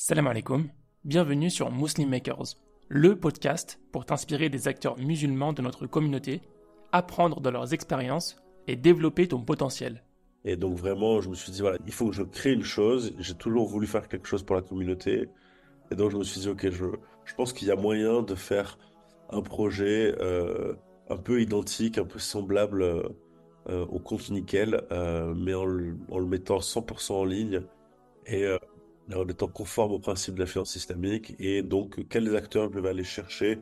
Salam alaikum, bienvenue sur Muslim Makers, le podcast pour t'inspirer des acteurs musulmans de notre communauté, apprendre de leurs expériences et développer ton potentiel. Et donc vraiment, je me suis dit, voilà, il faut que je crée une chose. J'ai toujours voulu faire quelque chose pour la communauté. Et donc je me suis dit, ok, je pense qu'il y a moyen de faire un projet un peu identique, un peu semblable au compte Nickel, mais en le mettant 100% en ligne et en étant conforme aux principes de la finance islamique. Et donc, quels acteurs je vais aller chercher?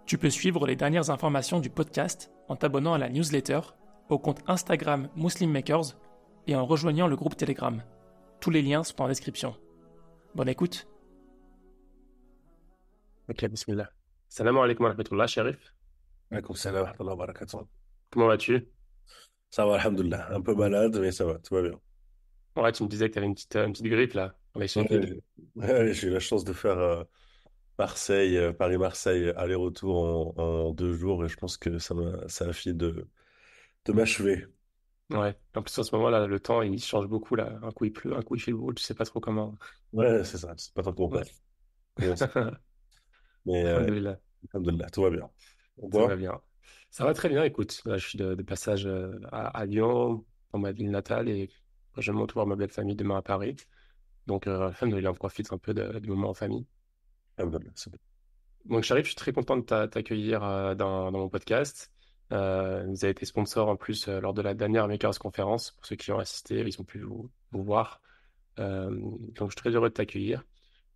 Tu peux suivre les dernières informations du podcast en t'abonnant à la newsletter, au compte Instagram Muslim Makers et en rejoignant le groupe Telegram. Tous les liens sont en description. Bonne écoute. Ok, bismillah. Salam alaikum wa rahmatullah, Sharif. Alaykoum salam wa rahmatullahi wa barakatuh. Comment vas-tu? Ça va, alhamdoulilah. Un peu malade, mais ça va, tout va bien. Ouais, tu me disais que tu avais une petite grippe là, dans les Ouais, Sheffield. ouais, j'ai eu la chance de faire Marseille, Paris-Marseille, aller-retour en 2 jours et je pense que ça a fini de m'achever. Ouais. En plus, en ce moment-là, le temps, il change beaucoup là. Un coup, il pleut, un coup, il fait beau, tu sais pas trop comment. Ouais, c'est ça, c'est pas tant Ouais. comment ça. Mais Alhamdulillah, alhamdoulilah, tout va bien. Au ça va revoir. bien. Ça va très bien, écoute. Là, je suis de passage à Lyon, dans ma ville natale, et je monte voir ma belle famille demain à Paris. Donc, alhamdulillah, on profite un peu du moment en famille. Alhamdoulilah, c'est bien. Donc, Sharif, je suis très content de t'accueillir dans mon podcast. Vous avez été sponsor en plus lors de la dernière Makers Conférence. Pour ceux qui ont assisté, ils ont pu vous voir. Donc, je suis très heureux de t'accueillir.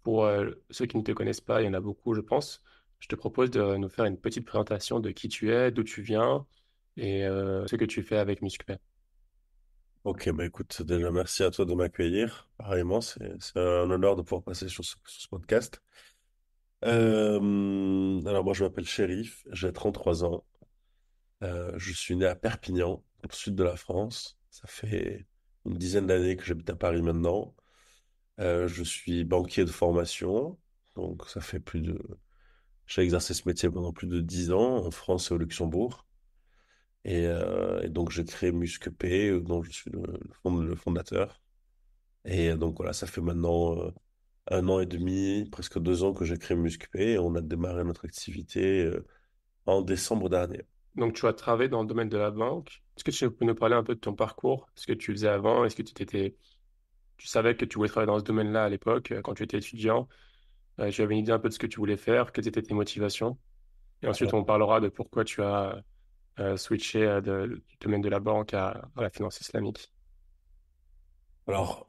Pour ceux qui ne te connaissent pas, il y en a beaucoup, je pense. Je te propose de nous faire une petite présentation de qui tu es, d'où tu viens et ce que tu fais avec Muscpay. Ok, bah écoute, déjà merci à toi de m'accueillir. Pareillement, c'est un honneur de pouvoir passer sur ce podcast. Alors moi je m'appelle Chérif, j'ai 33 ans. Je suis né à Perpignan, dans le sud de la France. Ça fait une dizaine d'années que j'habite à Paris maintenant. Je suis banquier de formation, donc ça fait j'ai exercé ce métier pendant plus de 10 ans en France et au Luxembourg. Et donc j'ai créé MusquePay, dont je suis le fondateur. Et donc voilà, ça fait maintenant 1 an et demi, presque 2 ans que j'ai créé MusquePay et on a démarré notre activité en décembre dernier. Donc, tu as travaillé dans le domaine de la banque. Est-ce que tu peux nous parler un peu de ton parcours, ce que tu faisais avant? Est-ce que tu savais que tu voulais travailler dans ce domaine-là à l'époque, quand tu étais étudiant? Tu avais une idée un peu de ce que tu voulais faire, quelles étaient tes motivations. Et ensuite, on parlera de pourquoi tu as switché du domaine de la banque à la finance islamique. Alors,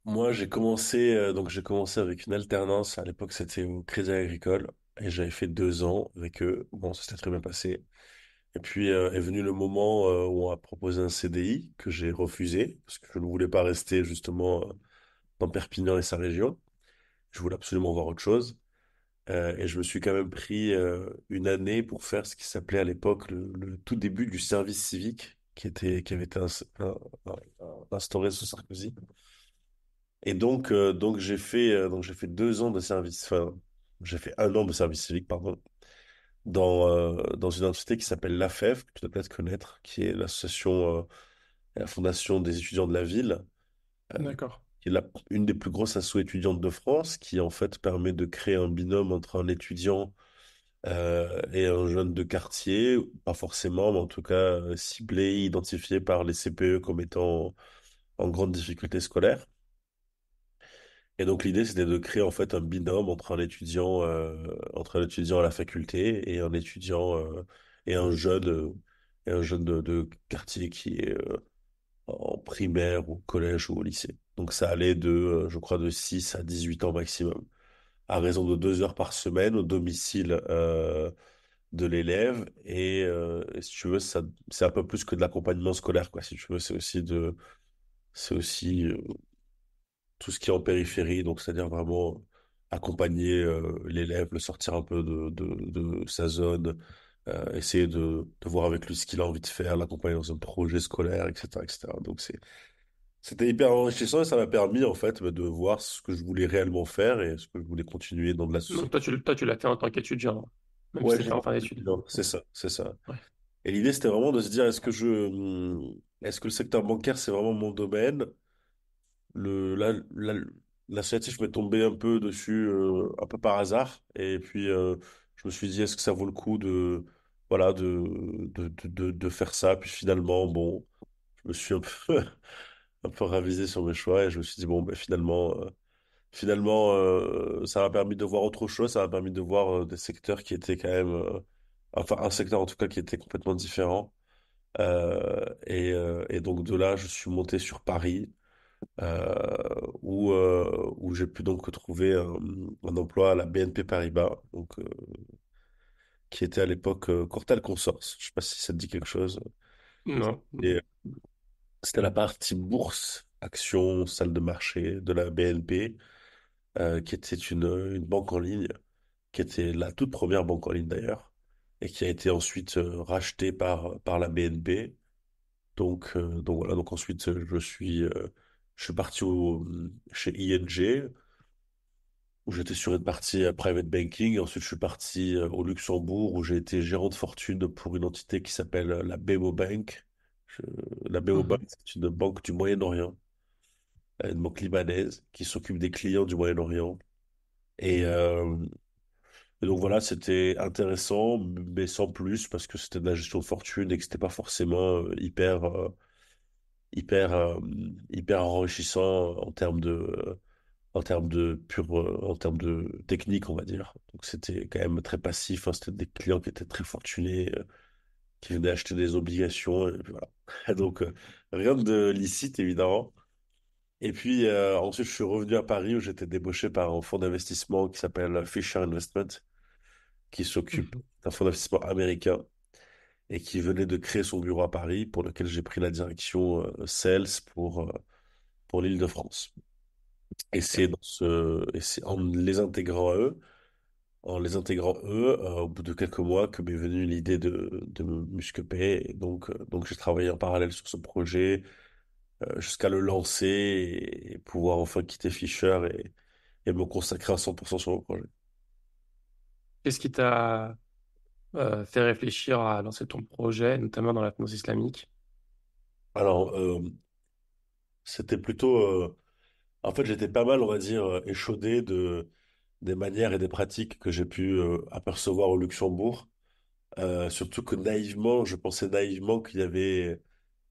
moi, j'ai commencé avec une alternance. À l'époque, c'était au Crédit Agricole et j'avais fait 2 ans avec eux. Bon, ça s'était très bien passé. Et puis est venu le moment où on a proposé un CDI que j'ai refusé parce que je ne voulais pas rester justement dans Perpignan et sa région. Je voulais absolument voir autre chose. Et je me suis quand même pris une année pour faire ce qui s'appelait à l'époque le tout début du service civique qui avait été instauré sous Sarkozy. Et donc j'ai fait 2 ans de service, enfin, j'ai fait 1 an de service civique, pardon, dans une entité qui s'appelle l'AFEV, que tu dois peut-être connaître, qui est l'association, la fondation des étudiants de la ville, D'accord. qui est une des plus grosses assos étudiantes de France, qui en fait permet de créer un binôme entre un étudiant et un jeune de quartier, pas forcément, mais en tout cas ciblé, identifié par les CPE comme étant en grande difficulté scolaire. Et donc l'idée, c'était de créer en fait un binôme entre un étudiant à la faculté et un étudiant et un jeune de quartier qui est en primaire, au collège ou au lycée. Donc ça allait je crois, de 6 à 18 ans maximum, à raison de 2 heures par semaine au domicile de l'élève. Et si tu veux, c'est un peu plus que de l'accompagnement scolaire, quoi. Si tu veux, c'est aussi tout ce qui est en périphérie, donc c'est-à-dire vraiment accompagner l'élève, le sortir un peu de sa zone, essayer de voir avec lui ce qu'il a envie de faire, l'accompagner dans un projet scolaire, etc., etc. Donc c'était hyper enrichissant et ça m'a permis en fait de voir ce que je voulais réellement faire et ce que je voulais continuer dans de la Donc, société. toi, tu l'as fait en tant qu'étudiant, même si Ouais, tu étais en fin d'études. c'est ça, c'est ça. Ouais. Et l'idée c'était vraiment de se dire est-ce que le secteur bancaire c'est vraiment mon domaine? Le, la, la- l'associatif m'est tombé un peu dessus, un peu par hasard. Et puis, je me suis dit, est-ce que ça vaut le coup de, voilà, de faire ça? Puis finalement, bon, je me suis un peu, un peu ravisé sur mes choix et je me suis dit, bon, ben, finalement, ça m'a permis de voir autre chose. Ça m'a permis de voir des secteurs qui étaient quand même, enfin, un secteur en tout cas qui était complètement différent. Et donc de là, je suis monté sur Paris, où j'ai pu donc trouver un emploi à la BNP Paribas, donc, qui était à l'époque Courtal Consors. Je sais pas si ça te dit quelque chose. Non. Et c'était la partie bourse, action, salle de marché de la BNP, qui était une banque en ligne, qui était la toute première banque en ligne d'ailleurs, et qui a été ensuite rachetée par la BNP. Donc voilà, donc ensuite je suis parti chez ING, où j'étais sur une partie private banking. Ensuite, je suis parti au Luxembourg, où j'ai été gérant de fortune pour une entité qui s'appelle la BMO Bank. Je- la BMO Bank, Mhm. c'est une banque du Moyen-Orient, une banque libanaise qui s'occupe des clients du Moyen-Orient. Et, euh, et donc voilà, c'était intéressant, mais sans plus, parce que c'était de la gestion de fortune et que c'était pas forcément hyper, hyper enrichissant en termes de technique, on va dire. Donc c'était quand même très passif, hein. C'était des clients qui étaient très fortunés, qui venaient acheter des obligations, et puis voilà. Donc rien de licite, évidemment. Et puis ensuite, je suis revenu à Paris où j'étais débauché par un fonds d'investissement qui s'appelle Fisher Investment, qui s'occupe Mhm. d'un fonds d'investissement américain et qui venait de créer son bureau à Paris, pour lequel j'ai pris la direction sales pour l'Île-de-France. Ok. Et c'est en les intégrant à eux, au bout de quelques mois, que m'est venue l'idée de me musqueper. Et donc j'ai travaillé en parallèle sur ce projet jusqu'à le lancer et pouvoir enfin quitter Fisher et me consacrer à 100% sur le projet. Qu'est-ce qui t'a fait réfléchir à lancer ton projet, notamment dans la finance islamique? Alors, c'était plutôt... en fait, j'étais pas mal, on va dire, échaudé des manières et des pratiques que j'ai pu apercevoir au Luxembourg. Surtout que naïvement, je pensais naïvement qu'il y avait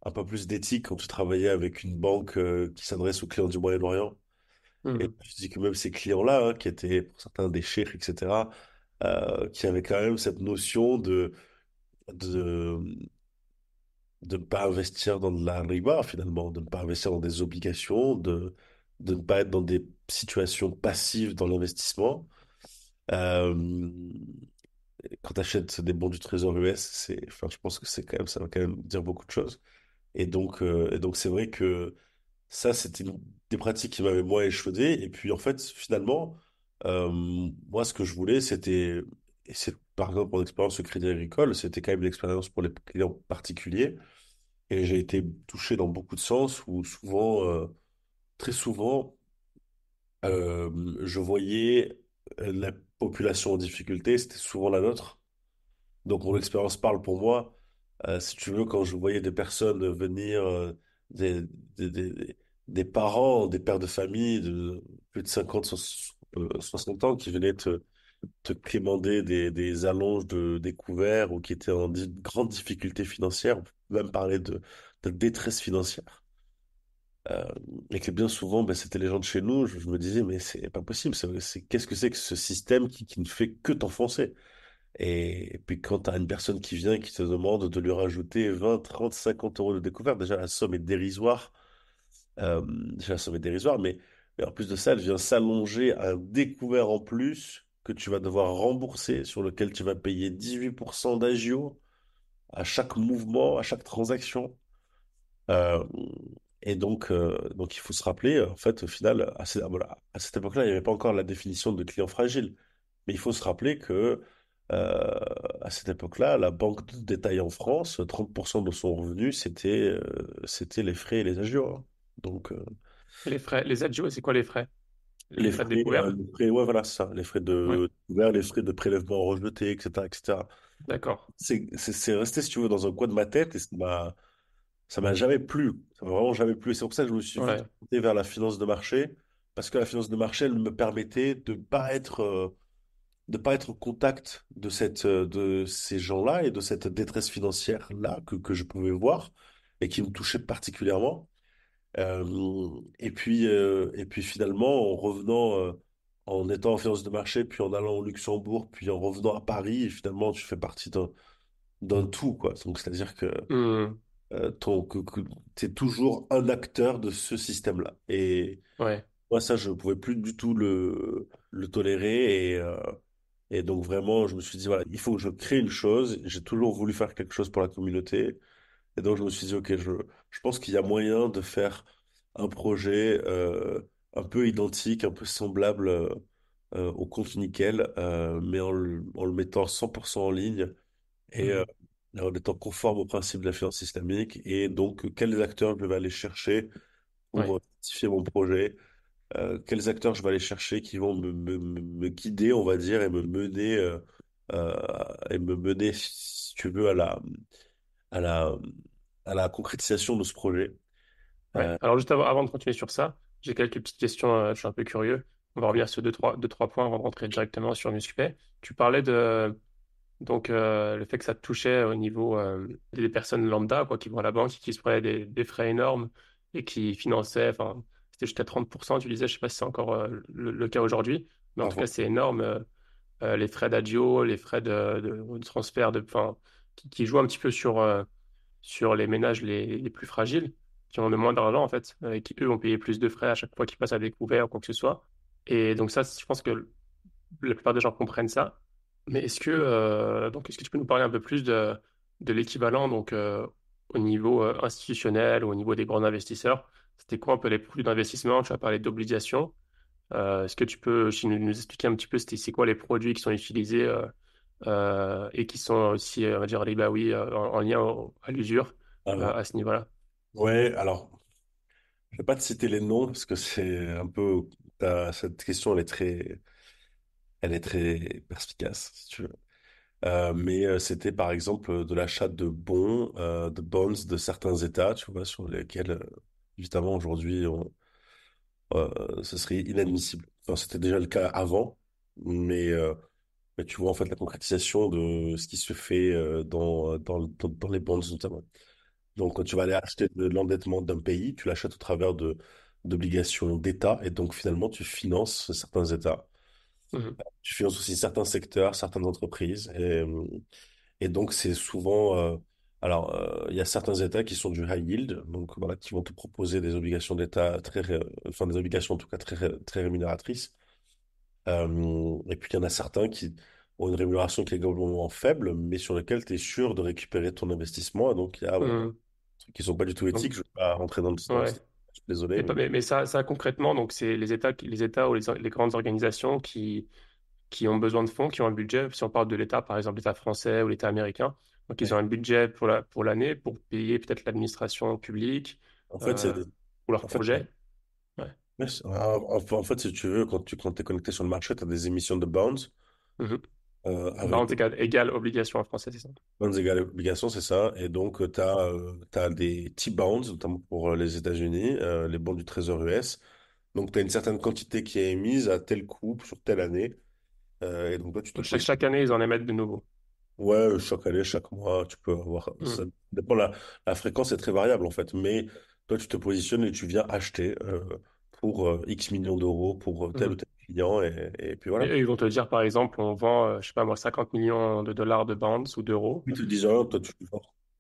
un peu plus d'éthique quand tu travaillais avec une banque qui s'adresse aux clients du Moyen-Orient. Et Mhm. je dis que même ces clients-là, hein, qui étaient pour certains des cheikhs, etc., qui avaient quand même cette notion de, de ne pas investir dans de la riba, finalement, de ne pas investir dans des obligations, de ne pas être dans des situations passives dans l'investissement. Euh, Quand tu achètes des bons du Trésor US, enfin, je pense que ça va quand même dire beaucoup de choses. Et donc c'est vrai que ça, c'était des pratiques qui m'avaient moins échaudé. Et puis, en fait, finalement, moi, ce que je voulais, et c'est par exemple mon expérience au Crédit Agricole, c'était quand même une expérience pour les clients particuliers. Et j'ai été touché dans beaucoup de sens où souvent, très souvent, je voyais la population en difficulté, c'était souvent la nôtre. Donc mon expérience parle pour moi. Si tu veux, quand je voyais des personnes venir, des, des, des, des parents, des pères de famille de plus de 50, 60 ans qui venaient te quémander des allonges de découvert ou qui étaient en grande difficulté financière, on peut même parler de détresse financière. Euh, et que bien souvent, ben, c'était les gens de chez nous, je me disais, mais c'est pas possible, qu'est-ce que c'est que ce système qui ne fait que t'enfoncer? Et puis quand tu as une personne qui vient et qui te demande de lui rajouter 20, 30, 50 euros de découvert, déjà la somme est dérisoire. Déjà la somme est dérisoire, mais en plus de ça, elle vient s'allonger à un découvert en plus que tu vas devoir rembourser, sur lequel tu vas payer 18% d'agio à chaque mouvement, à chaque transaction. Euh, donc il faut se rappeler, en fait, au final, voilà, à cette époque-là, il n'y avait pas encore la définition de client fragile. Mais il faut se rappeler que à cette époque-là, la banque de détail en France, 30% de son revenu, c'était les frais et les agios, hein. Donc, Les frais, les agios, c'est quoi les frais? Les les frais de frais, découvert? ouais, voilà, c'est ça, les frais Ouais, de couvert, les frais de prélèvement rejeté, etc., etc. d'accord. C'est resté, si tu veux, dans un coin de ma tête et ça m'a jamais plu. Ça m'a vraiment jamais plu. Et c'est pour ça que je me suis vite Ouais. porté vers la finance de marché parce que la finance de marché, elle me permettait de pas être au contact de ces gens-là et de cette détresse financière-là que je pouvais voir et qui me touchait particulièrement. Et puis finalement, en revenant, en étant en finance de marché, puis en allant au Luxembourg, puis en revenant à Paris, et finalement, tu fais partie d'un tout, quoi. Donc, c'est-à-dire que Hmm. tu es toujours un acteur de ce système-là. Et Ouais. moi, ça, je ne pouvais plus du tout le tolérer. Et donc, vraiment, je me suis dit, voilà, il faut que je crée une chose. J'ai toujours voulu faire quelque chose pour la communauté. Et donc, je me suis dit, OK, je pense qu'il y a moyen de faire un projet un peu identique, un peu semblable au compte Nickel, mais en le mettant 100% en ligne et Hmm. en étant conforme aux principes de la finance islamique. Et donc, quels acteurs je vais aller chercher pour Ouais. certifier mon projet, quels acteurs je vais aller chercher qui vont me guider, on va dire, et me mener, si tu veux, à la, à la concrétisation de ce projet. Ouais. Euh, Alors juste avant de continuer sur ça, j'ai quelques petites questions, je suis un peu curieux. On va revenir sur deux, trois points avant de rentrer directement sur Musclay. Tu parlais de donc le fait que ça te touchait au niveau des personnes lambda quoi, qui vont à la banque, qui se prenaient des frais énormes et qui finançaient, enfin c'était jusqu'à 30%, tu disais, je sais pas si c'est encore le cas aujourd'hui, mais en tout cas Avant. c'est énorme. Les frais d'agio, les frais de transfert, enfin, qui jouent un petit peu sur les ménages les plus fragiles, qui ont le moins d'argent en fait, et qui eux vont payer plus de frais à chaque fois qu'ils passent à découvert ou quoi que ce soit. Et donc ça, je pense que la plupart des gens comprennent ça. Mais est-ce que tu peux nous parler un peu plus de l'équivalent donc au niveau institutionnel ou au niveau des grands investisseurs? C'était quoi un peu les produits d'investissement? Tu as parlé d'obligations. Est-ce que tu peux aussi nous expliquer un petit peu c'est quoi les produits qui sont utilisés et qui sont aussi, on va dire, ribawi, en lien à l'usure Alors, à ce niveau-là? ouais, alors, je vais pas te citer les noms parce que c'est un peu, cette question, elle est très perspicace, si tu veux. Mais c'était par exemple de l'achat de bons, de bonds de certains États, tu vois, sur lesquels, évidemment, aujourd'hui, ce serait inadmissible. Enfin, c'était déjà le cas avant, mais, euh, mais tu vois, en fait, la concrétisation de ce qui se fait dans les bonds, notamment. Donc, quand tu vas aller acheter de l'endettement d'un pays, tu l'achètes au travers d'obligations d'État, et donc finalement, tu finances certains États. Mhm. Tu finances aussi certains secteurs, certaines entreprises, et donc c'est souvent, il y a certains États qui sont du high yield, donc voilà, qui vont te proposer des obligations d'État enfin des obligations en tout cas très rémunératrices. Et puis il y en a certains qui ont une rémunération qui est globalement faible, mais sur lesquels tu es sûr de récupérer ton investissement. Et donc il y a voilà, Mhm. trucs qui sont pas du tout éthiques. Donc, Je ne vais pas rentrer dans ce ouais. détail. Je suis désolé, mais Mais ça, concrètement, donc c'est les États ou les grandes organisations qui ont besoin de fonds, qui ont un budget. Si on parle de l'État, par exemple, l'État français ou l'État américain, donc ils ont ouais. un budget pour l'année pour payer peut-être l'administration publique En fait, euh, ou leurs en fait, projets. Ouais. en fait, si tu veux, quand tu es connecté sur le marché, tu as des émissions de bonds Mhm. avec Balance égale obligation en français, c'est ça. bonds égale obligations, c'est ça. Et donc, tu as, des T-bonds, notamment pour les États-Unis, les bons du Trésor US. Donc, tu as une certaine quantité qui est émise à tel coût sur telle année. Et donc, toi, tu te Donc, poses. chaque année, ils en émettent de nouveaux. Ouais, chaque année, chaque mois, tu peux avoir. Ça Mhm. dépend, la fréquence est très variable, en fait. Mais toi, tu te positionnes et tu viens acheter pour X millions d'euros pour tel ou Mhm. tel client. Et puis Et voilà. eux, ils vont te dire, par exemple, on vend, je sais pas moi, 50 millions de dollars de bonds ou d'euros. Ils te disent, ah,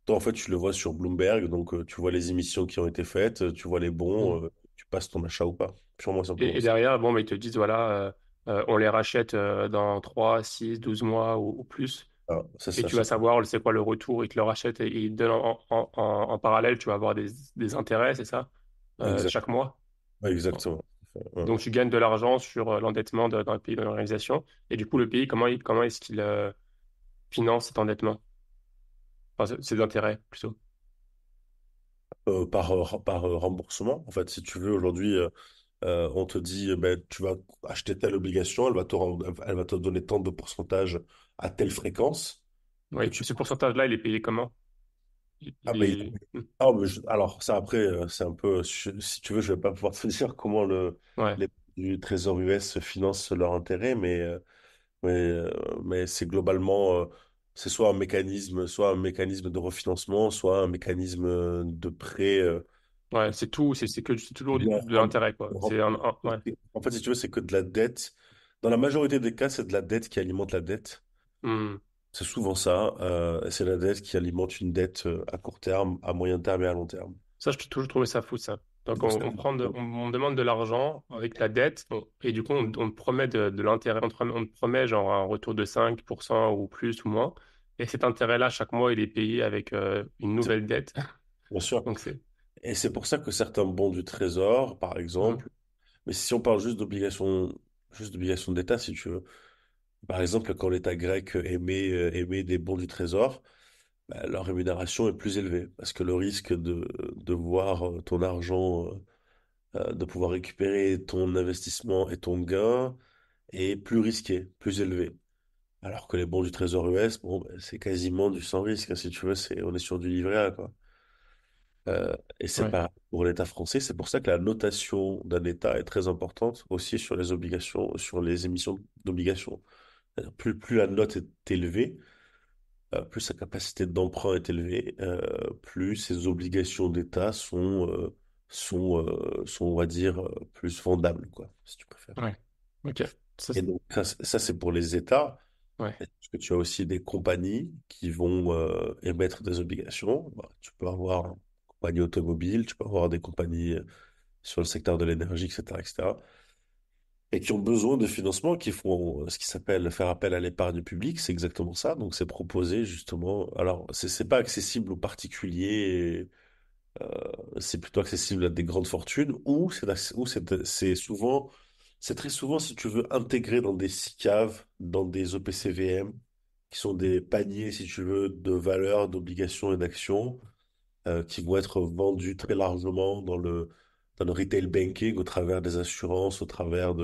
toi, en fait, tu le vois sur Bloomberg, donc tu vois les émissions qui ont été faites, tu vois les bons, Mhm. tu passes ton achat ou pas. Purement simplement Et ça. derrière, bon, bah, ils te disent, voilà, on les rachète dans 3 6 12 mois ou plus. Ah, c'est Et ça, tu vas c'est savoir, c'est quoi le retour. Ils te le rachètent et ils te donnent en parallèle, tu vas avoir des intérêts, c'est ça, chaque exactement. mois. Ouais, exactement. Ouais. Donc, tu gagnes de l'argent sur l'endettement d'un pays, de l'organisation. Et du coup, le pays, comment est-ce qu'il finance cet endettement? Enfin, ses intérêts, plutôt. Par remboursement, en fait, si tu veux, aujourd'hui, on te dit, ben, tu vas acheter telle obligation, elle va te donner tant de pourcentage à telle fréquence que Oui. tu. Ce pourcentage-là, il est payé comment? Ah, Il mais, est... ah, mais alors, ça, après, c'est un peu. Si tu veux, je vais pas pouvoir te dire comment Ouais. du Trésor US financent leur intérêt, mais, euh, mais c'est globalement, c'est soit un mécanisme de refinancement, soit un mécanisme de prêt. Ouais, c'est tout, c'est toujours de Un- l'intérêt, quoi. Ouais. En fait, si tu veux, c'est que de la dette. Dans la majorité des cas, c'est de la dette qui alimente la dette. Hmm. C'est souvent ça. C'est la dette qui alimente une dette à court terme, à moyen terme et à long terme. Ça, je peux toujours trouvé ça fou, ça. Donc, Donc, on demande de l'argent avec la dette, et du coup, on te promet de l'intérêt, on te promet genre un retour de 5% ou plus ou moins. Et cet intérêt-là, chaque mois, il est payé avec une c'est- nouvelle dette. bien sûr. Donc, c'est. Et c'est pour ça que certains bons du Trésor, par Mhm. exemple, mais si on parle juste d'obligations d'État, si tu veux, par exemple, quand l'État grec émet des bons du Trésor, bah, leur rémunération est plus élevée parce que le risque de voir ton argent, de pouvoir récupérer ton investissement et ton gain est plus risqué, plus élevé. Alors que les bons du Trésor US, bon, bah, c'est quasiment du sans risque, hein, si tu veux, on est sur du livret A, quoi. Et c'est Ouais, pareil pour l'État français. C'est pour ça que la notation d'un État est très importante aussi sur les obligations, sur les émissions d'obligations. C'est-à-dire plus la note est élevée, plus sa capacité d'emprunt est élevée, plus ses obligations d'État sont, on va dire, plus vendables, quoi, si tu préfères. ouais. Ok. Ça, Et donc, ça c'est pour les États. ouais, Parce que tu as aussi des compagnies qui vont émettre des obligations. Bah, tu peux avoir une compagnie automobile, tu peux avoir des compagnies sur le secteur de l'énergie, etc., etc. Et qui ont besoin de financement, qui font ce qui s'appelle faire appel à l'épargne publique. C'est exactement ça. Donc, c'est proposé justement. Alors, c'est pas accessible aux particuliers, c'est plutôt accessible à des grandes fortunes, c'est souvent, c'est très souvent, si tu veux, intégré dans des SICAV, dans des OPCVM, qui sont des paniers, si tu veux, de valeurs, d'obligations et d'actions, qui vont être vendus très largement dans le retail banking, au travers des assurances, au travers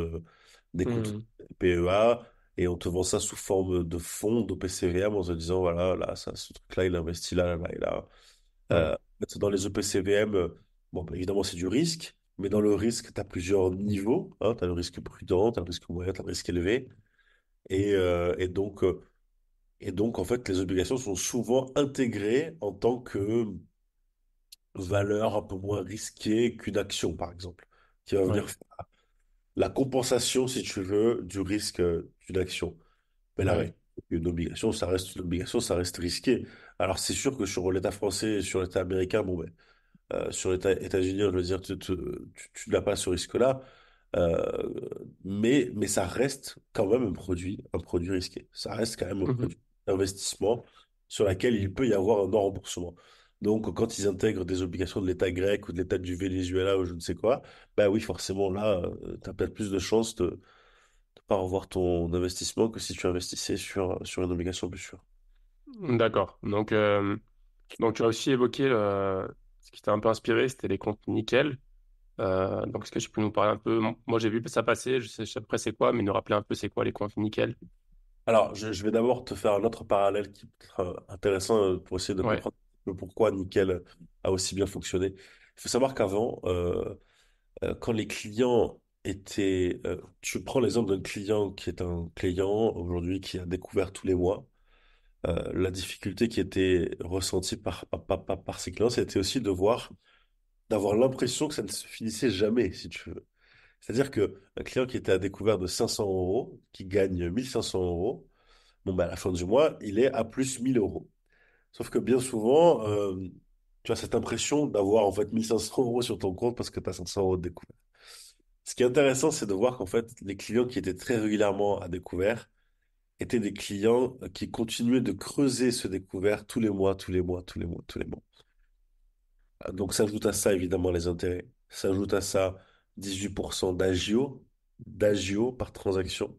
des comptes Hmm. PEA, et on te vend ça sous forme de fonds d'OPCVM en se disant, voilà, là, ça, ce truc-là, il investit là, là, là, et là. Ouais, En fait, dans les EPCVM, bon, bah, évidemment, c'est du risque, mais dans le risque, tu as plusieurs niveaux. Hein. Tu as le risque prudent, tu as le risque moyen, tu as le risque élevé. Et, euh, et donc, euh, et donc, en fait, les obligations sont souvent intégrées en tant que valeur un peu moins risquée qu'une action, par exemple, qui va venir ouais, faire la compensation, si tu veux, du risque d'une action. Mais la ouais. réalité, une obligation, ça reste une obligation, ça reste risqué. Alors, c'est sûr que sur l'État français et sur l'État américain, bon, ben, sur les États-Unis, je veux dire, tu n'as pas ce risque-là, euh, mais ça reste quand même un produit risqué. Ça reste quand même un Mhm. produit d'investissement sur lequel il peut y avoir un non-remboursement. Donc, quand ils intègrent des obligations de l'État grec ou de l'État du Venezuela ou je ne sais quoi, ben oui, forcément, là, tu as peut-être plus de chances de ne pas revoir ton investissement que si tu investissais sur une obligation plus sûre. D'accord. Donc, tu as aussi évoqué ce qui t'a un peu inspiré, c'était les comptes nickel. Donc, est-ce que tu peux nous parler un peu? Moi, j'ai vu ça passer, je sais après c'est quoi, mais nous rappeler un peu c'est quoi les comptes nickel. Alors, je vais d'abord te faire un autre parallèle qui peut être intéressant pour essayer de Ouais, comprendre le pourquoi Nickel a aussi bien fonctionné. Il faut savoir qu'avant, quand les clients tu prends l'exemple d'un client qui est un client aujourd'hui qui a découvert tous les mois, la difficulté qui était ressentie par ses clients, c'était aussi d'avoir l'impression que ça ne se finissait jamais, si tu veux. C'est-à-dire que un client qui était à découvert de 500 euros, qui gagne 1500 euros, bon, bah, à la fin du mois, il est à plus 1000 euros. Sauf que bien souvent, tu as cette impression d'avoir en fait 1500 euros sur ton compte parce que tu as 500 euros de découvert. Ce qui est intéressant, c'est de voir qu'en fait, les clients qui étaient très régulièrement à découvert étaient des clients qui continuaient de creuser ce découvert tous les mois, tous les mois, tous les mois, tous les mois. Donc s'ajoute à ça évidemment les intérêts. S'ajoute à ça 18% d'agio par transaction,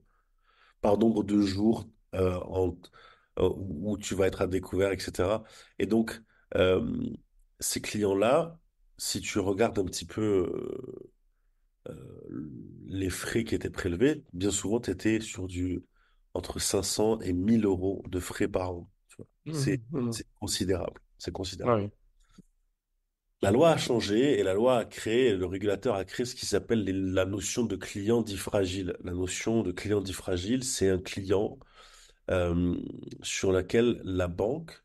par nombre de jours où tu vas être à découvert, etc. Et donc, euh, ces clients-là, si tu regardes un petit peu les frais qui étaient prélevés, bien souvent, tu étais sur entre 500 et 1000 euros de frais par an. Tu vois. Mhm, mhm. C'est considérable. C'est considérable. Ouais, La loi a changé et la loi a créé, le régulateur a créé ce qui s'appelle la notion de client dit fragile. La notion de client dit fragile, c'est un client euh, sur lequel la banque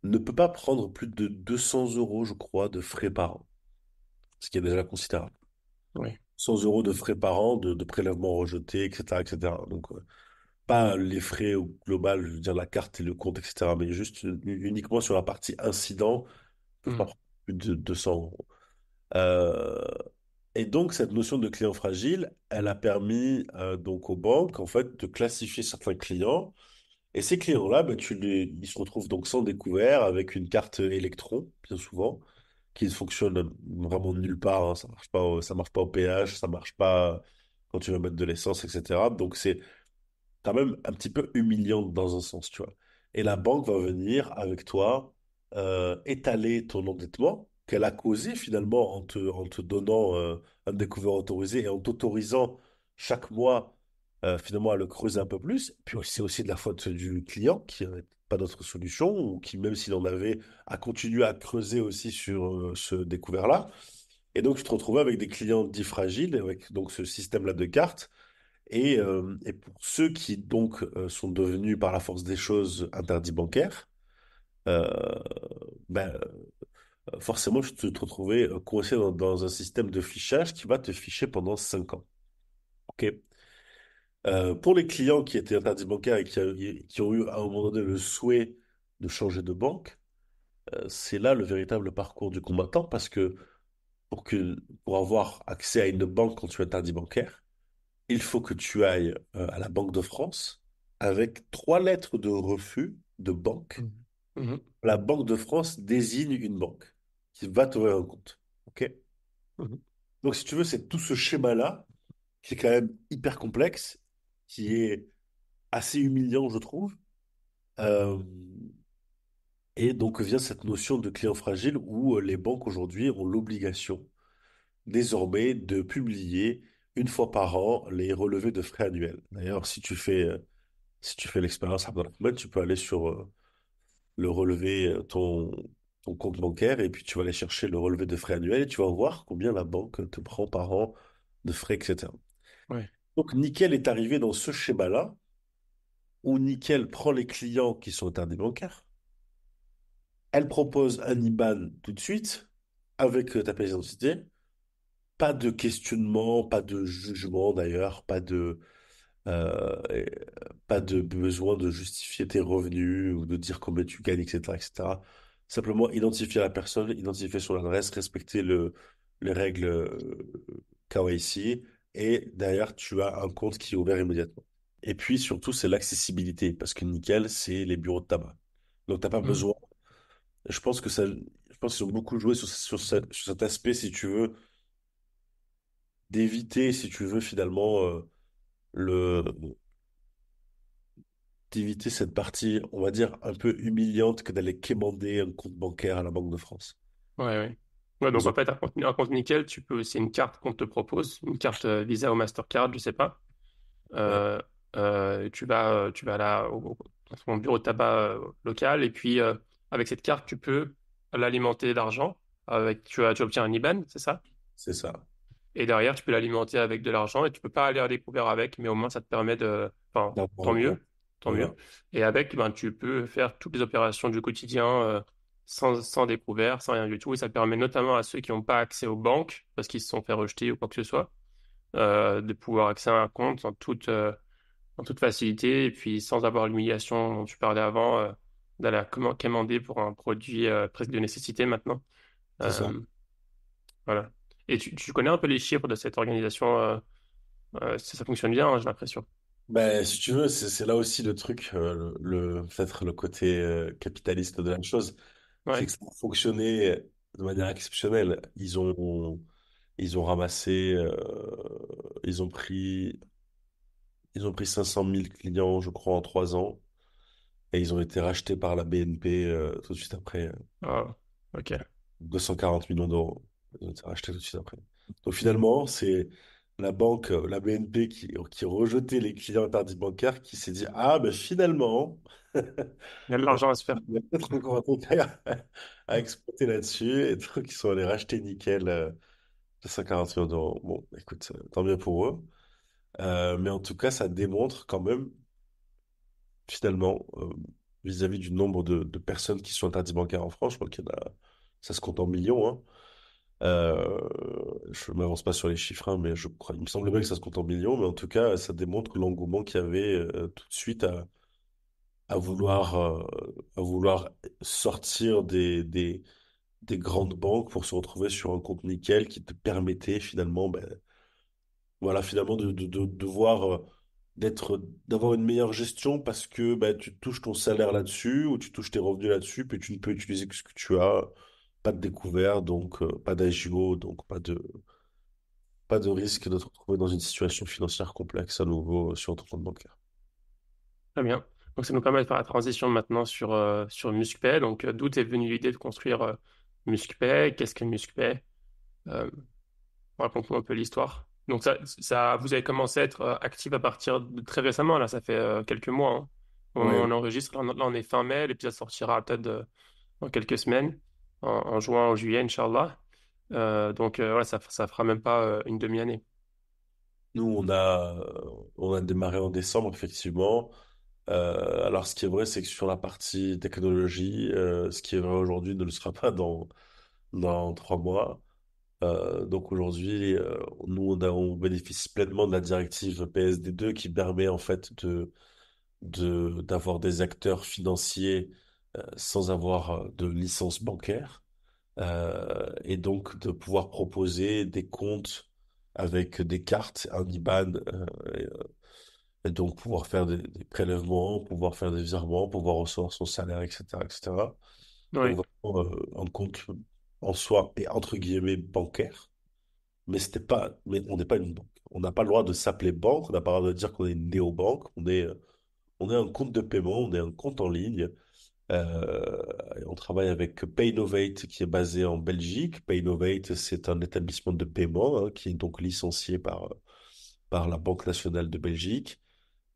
ne peut pas prendre plus de 200 euros, je crois, de frais par an, ce qui est déjà considérable. Oui. 100 euros de frais par an, de prélèvements rejetés, etc., etc. Donc, pas les frais au global, je veux dire la carte et le compte, etc., mais juste uniquement sur la partie incident, ils peuvent pas Mhm. prendre plus de 200 euros. Euh, et donc, cette notion de client fragile, elle a permis donc aux banques, en fait, de classifier certains clients. Et ces clients-là, ben, ils se retrouvent donc sans découvert avec une carte électron, bien souvent, qui ne fonctionne vraiment nulle part, hein. Ça marche pas au péage, ça marche pas quand tu vas mettre de l'essence, etc. Donc, c'est quand même un petit peu humiliante dans un sens, tu vois. Et la banque va venir avec toi étaler ton endettement qu'elle a causé finalement en te donnant un découvert autorisé et en t'autorisant chaque mois finalement à le creuser un peu plus. Puis c'est aussi de la faute du client qui n'avait pas d'autre solution ou qui, même s'il en avait, a continué à creuser aussi sur ce découvert-là. Et donc, je te retrouvais avec des clients dits fragiles, avec donc ce système-là de cartes et pour ceux qui donc sont devenus par la force des choses interdits bancaires, euh, ben, forcément, je te retrouvais coincé dans un système de fichage qui va te ficher pendant 5 ans. OK? Pour les clients qui étaient interdits bancaires et qui ont eu à un moment donné le souhait de changer de banque, c'est là le véritable parcours du combattant parce que pour avoir accès à une banque quand tu es interdit bancaire, il faut que tu ailles à la Banque de France avec 3 lettres de refus de banque. Mhm. Mhm. La Banque de France désigne une banque qui va t'ouvrir un compte. OK? Mhm. Donc, si tu veux, c'est tout ce schéma-là qui est quand même hyper complexe, qui est assez humiliant, je trouve. Euh, et donc vient cette notion de client fragile où les banques aujourd'hui ont l'obligation désormais de publier une fois par an les relevés de frais annuels. D'ailleurs, si tu fais l'expérience Abdelrahman, tu peux aller sur le relevé, ton compte bancaire, et puis tu vas aller chercher le relevé de frais annuels, et tu vas voir combien la banque te prend par an de frais, etc. Ouais. Donc, Nickel est arrivé dans ce schéma-là, où Nickel prend les clients qui sont interdits bancaires, elle propose un IBAN tout de suite, avec ta pièce d'identité, pas de questionnement, pas de jugement d'ailleurs, Euh, pas de besoin de justifier tes revenus ou de dire combien tu gagnes, etc., etc. Simplement identifier la personne, identifier son adresse, respecter les règles KYC et derrière, tu as un compte qui est ouvert immédiatement. Et puis surtout, c'est l'accessibilité parce que Nickel, c'est les bureaux de tabac. Donc, t'as pas Mhm. besoin. Je pense qu'ils ont beaucoup joué sur cet aspect, si tu veux, d'éviter, si tu veux, finalement, le, d'éviter cette partie, on va dire, un peu humiliante que d'aller quémander un compte bancaire à la Banque de France. Ouais, ouais. Ouais, donc Ils en ont... fait, un compte nickel, tu peux, c'est une carte qu'on te propose, une carte Visa ou Mastercard, je sais pas. Ouais, Euh, tu vas là dans ton bureau de tabac local et puis avec cette carte, tu peux l'alimenter d'argent. Tu obtiens un IBAN, c'est ça? c'est ça. Et derrière, tu peux l'alimenter avec de l'argent et tu peux pas aller à découvert avec, mais au moins ça te permet de, enfin, D'avoir tant un compte. mieux, tant Voilà. mieux. Et avec, ben, tu peux faire toutes les opérations du quotidien sans découvert, sans rien du tout. Et ça permet notamment à ceux qui n'ont pas accès aux banques parce qu'ils se sont fait rejeter ou quoi que ce soit, de pouvoir accéder à un compte en toute facilité et puis sans avoir l'humiliation dont tu parlais avant, d'aller commander pour un produit presque de nécessité maintenant. C'est ça. Euh, voilà. Et tu connais un peu les chiffres de cette organisation ça fonctionne bien, hein, j'ai l'impression. Ben, si tu veux, c'est là aussi le truc, peut-être le côté capitaliste de la chose, c'est Ouais. que ça a fonctionné de manière exceptionnelle. Ils ont ramassé, ils ont pris, ils ont pris 500 000 clients, je crois, en 3 ans, et ils ont été rachetés par la BNP tout de suite après. Ah, ok. 240 millions d'euros. Ils ont été rachetés tout de suite après. Donc finalement, c'est la banque, la BNP qui rejetait les clients interdits bancaires, qui s'est dit, ah ben finalement, Il y a de l'argent à se faire. il y a peut-être encore un truc à exploiter là-dessus. Et donc, ils sont allés racheter Nickel 240 millions d'euros. Bon, écoute, tant mieux pour eux. Mais en tout cas, ça démontre quand même, finalement, vis-à-vis du nombre de personnes qui sont interdites bancaires en France, je crois qu'il y en a, ça se compte en millions, hein. Je ne m'avance pas sur les chiffres, hein, mais je crois, il me semble bien que ça se compte en millions, mais en tout cas, ça démontre l'engouement qu'il y avait tout de suite à vouloir, à vouloir sortir des grandes banques pour se retrouver sur un compte nickel qui te permettait finalement, ben, voilà, finalement de voir, d'avoir une meilleure gestion parce que ben, tu touches ton salaire là-dessus ou tu touches tes revenus là-dessus, puis tu ne peux utiliser que ce que tu as. Pas de découvert, donc pas d'agio, donc pas de risque de te retrouver dans une situation financière complexe à nouveau sur ton compte bancaire. Très bien. Donc, ça nous permet de faire la transition maintenant sur MuskPay. Donc, d'où est venue l'idée de construire MuskPay? Qu'est-ce que MuskPay? Euh, Raconte-nous un peu l'histoire. Donc, vous avez commencé à être actif à partir de très récemment. Là, ça fait quelques mois, hein. Au moment où Ouais, on enregistre, là, on est fin mai. L'épisode sortira peut-être dans quelques semaines, en juin ou juillet, Inch'Allah. Donc, voilà, ça fera même pas une demi-année. nous on a démarré en décembre effectivement. Alors ce qui est vrai, c'est que sur la partie technologie, ce qui est vrai aujourd'hui ne le sera pas dans 3 mois. Donc aujourd'hui, nous on bénéficie pleinement de la directive PSD2 qui permet en fait d'avoir des acteurs financiers sans avoir de licence bancaire. Et donc de pouvoir proposer des comptes avec des cartes, un IBAN, et donc pouvoir faire des prélèvements, pouvoir faire des virements, pouvoir recevoir son salaire, etc., etc. Oui, Donc vraiment un compte en soi et entre guillemets bancaire, mais on n'est pas une banque. On n'a pas le droit de s'appeler banque, on n'a pas le droit de dire qu'on est une néobanque, on est un compte de paiement, on est un compte en ligne. Et on travaille avec Paynovate qui est basé en Belgique. Paynovate, c'est un établissement de paiement hein, qui est donc licencié par la Banque nationale de Belgique